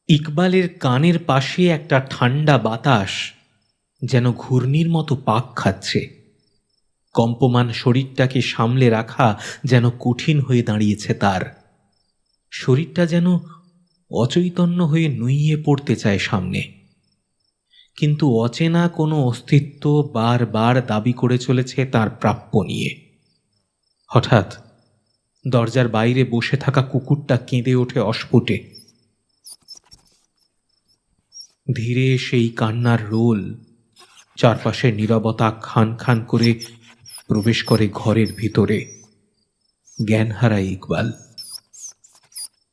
ইকবালের কানের পাশে একটা ঠান্ডা বাতাস যেন ঘূর্ণির মতো পাক খাচ্ছে। কম্পমান শরীরটাকে সামলে রাখা যেন কঠিন হয়ে দাঁড়িয়েছে তার। শরীরটা যেন অচৈতন্য হয়ে নুইয়ে পড়তে চায় সামনে, কিন্তু অচেনা কোনো অস্তিত্ব বারবার দাবি করে চলেছে তার প্রাপ্য নিয়ে। হঠাৎ দরজার বাইরে বসে থাকা কুকুরটা কেঁদে ওঠে অস্ফুটে। ধীরে সেই কান্নার রোল চারপাশের নীরবতা খান খান করে প্রবেশ করে ঘরের ভিতরে। জ্ঞান হারায় ইকবাল।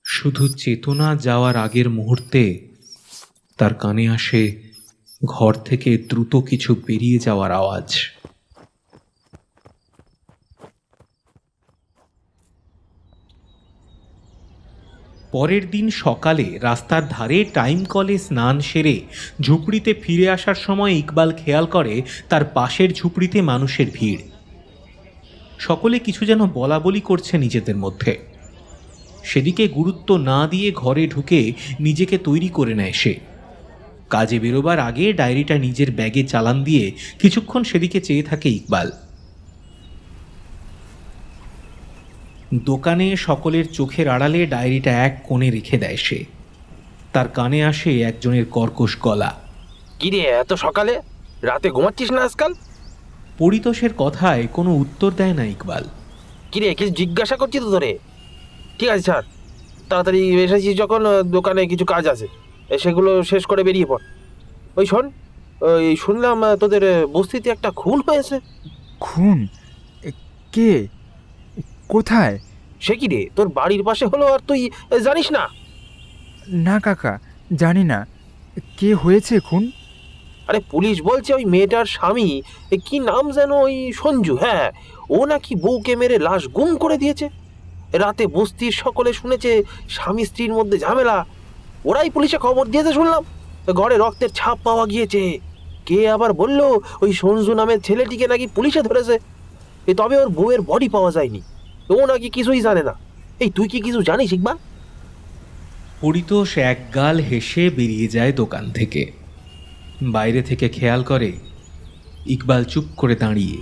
শুধু চেতনা যাওয়ার আগের মুহূর্তে তার কানে আসে ঘর থেকে দ্রুত কিছু বেরিয়ে যাওয়ার আওয়াজ। পরের দিন সকালে রাস্তার ধারে টাইম কলে স্নান সেরে ঝুপড়িতে ফিরে আসার সময় ইকবাল খেয়াল করে তার পাশের ঝুপড়িতে মানুষের ভিড়। সকলে কিছু যেন বলা বলি করছে নিজেদের মধ্যে। সেদিকে গুরুত্ব না দিয়ে ঘরে ঢুকে নিজেকে তৈরি করে নেয় সে। কাজে বেরোবার আগে ডায়েরিটা নিজের ব্যাগে চালান দিয়ে কিছুক্ষণ সেদিকে চেয়ে থাকে ইকবাল। দোকানে সকলের চোখের আড়ালে ডায়েরিটা এক কোণে রেখে দেয় সে। তার কানে আসে একজনের কর্কশ গলা। কি রে, এত সকালে? রাতে ঘুমাচ্ছিস না আজকাল? পরিতোষের কথায় কোনো উত্তর দেয় না ইকবাল। কি রে, কিছু জিজ্ঞাসা করছি তো তোরে। ঠিক আছে স্যার, তাড়াতাড়ি এসেছিস যখন, দোকানে কিছু কাজ আছে, সেগুলো শেষ করে বেরিয়ে পড়। ওই শোন, ওই শুনলাম তোদের বস্তিতে একটা খুন হয়েছে। খুন? কে? কোথায়? সে কি রে, তোর বাড়ির পাশে হলো আর তুই জানিস না? না কাকা, জানি না। কে হয়েছে খুন? আরে পুলিশ বলছে ওই মেয়েটার স্বামী, কি নাম যেন, ওই সঞ্জু, হ্যাঁ, ও নাকি বউকে মেরে লাশ গুম করে দিয়েছে। রাতে বস্তির সকলে শুনেছে স্বামী স্ত্রীর মধ্যে ঝামেলা। ওরাই পুলিশে খবর দিয়েছে শুনলাম। ঘরে রক্তের ছাপ পাওয়া গিয়েছে। কে আবার বলল ওই সঞ্জু নামের ছেলেটিকে নাকি পুলিশে ধরেছে, তবে ওর বউয়ের বডি পাওয়া যায়নি। ও নাকি কিছুই জানে না। এই তুই কি কিছু জানিস ইকবাল? পরিতোষ একগাল হেসে বেরিয়ে যায় দোকান থেকে। বাইরে থেকে খেয়াল করে ইকবাল চুপ করে দাঁড়িয়ে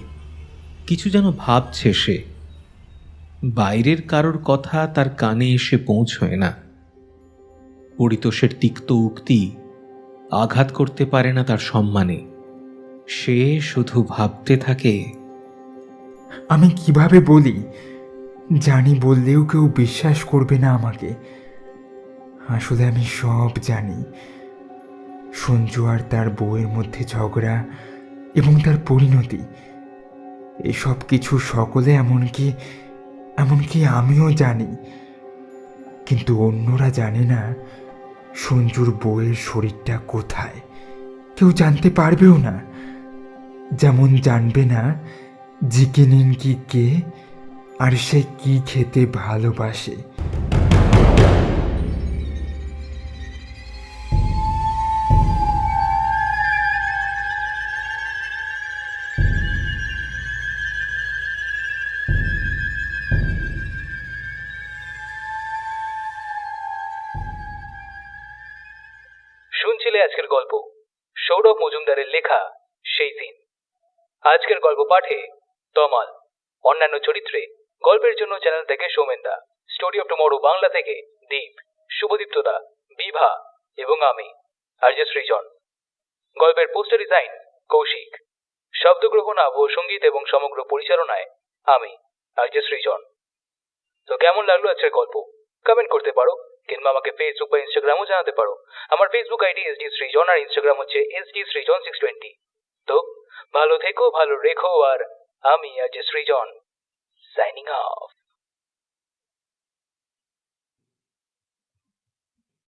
কিছু যেন ভাবছে সে। বাইরের কারোর কথা তার কানে এসে পৌঁছয় না। পরিতোষের তিক্ত উক্তি আঘাত করতে পারে না তার সম্মানে। সে শুধু ভাবতে থাকে, আমি কিভাবে বলি? জানি বললেও কেউ বিশ্বাস করবে না আমাকে। আসলে আমি সব জানি। সঞ্জু আর তার বউয়ের মধ্যে ঝগড়া এবং তার পরিণতি, এসব কিছু সকলে, এমনকি আমিও জানি। কিন্তু অন্যরা জানে না সঞ্জুর বউয়ের শরীরটা কোথায়। কেউ জানতে পারবেও না। যেমন জানবে না জিকে নিন কি কে আর সে কি খেতে ভালোবাসে। শুনছিলে আজকের গল্প সৌরভ মজুমদারের লেখা সেই দিন। আজকের গল্প পাঠে তমাল, অন্যান্য চরিত্রে গল্পের জন্য চ্যানেল থেকে সৌমেনদা, স্টোরি অফ টুমরো বাংলা থেকে দীপ, শুভদীপ্তদা, বিভা এবং আমি আরজে সৃজন। গল্পের পোস্টার ডিজাইন কৌশিক, শব্দগ্রহণ, আবহ সঙ্গীত এবং সমগ্র পরিচালনায় আমি আরজে সৃজন। তো কেমন লাগলো আজকের গল্প কমেন্ট করতে পারো, কিংবা আমাকে ফেসবুক বা ইনস্টাগ্রামও জানাতে পারো। আমার ফেসবুক আইডি এসডি সৃজন আর ইনস্টাগ্রাম হচ্ছে এসডি সৃজন 620। তো ভালো থেকো, ভালো রেখো, আর আমি আরজে সৃজন সাইনিং অফ।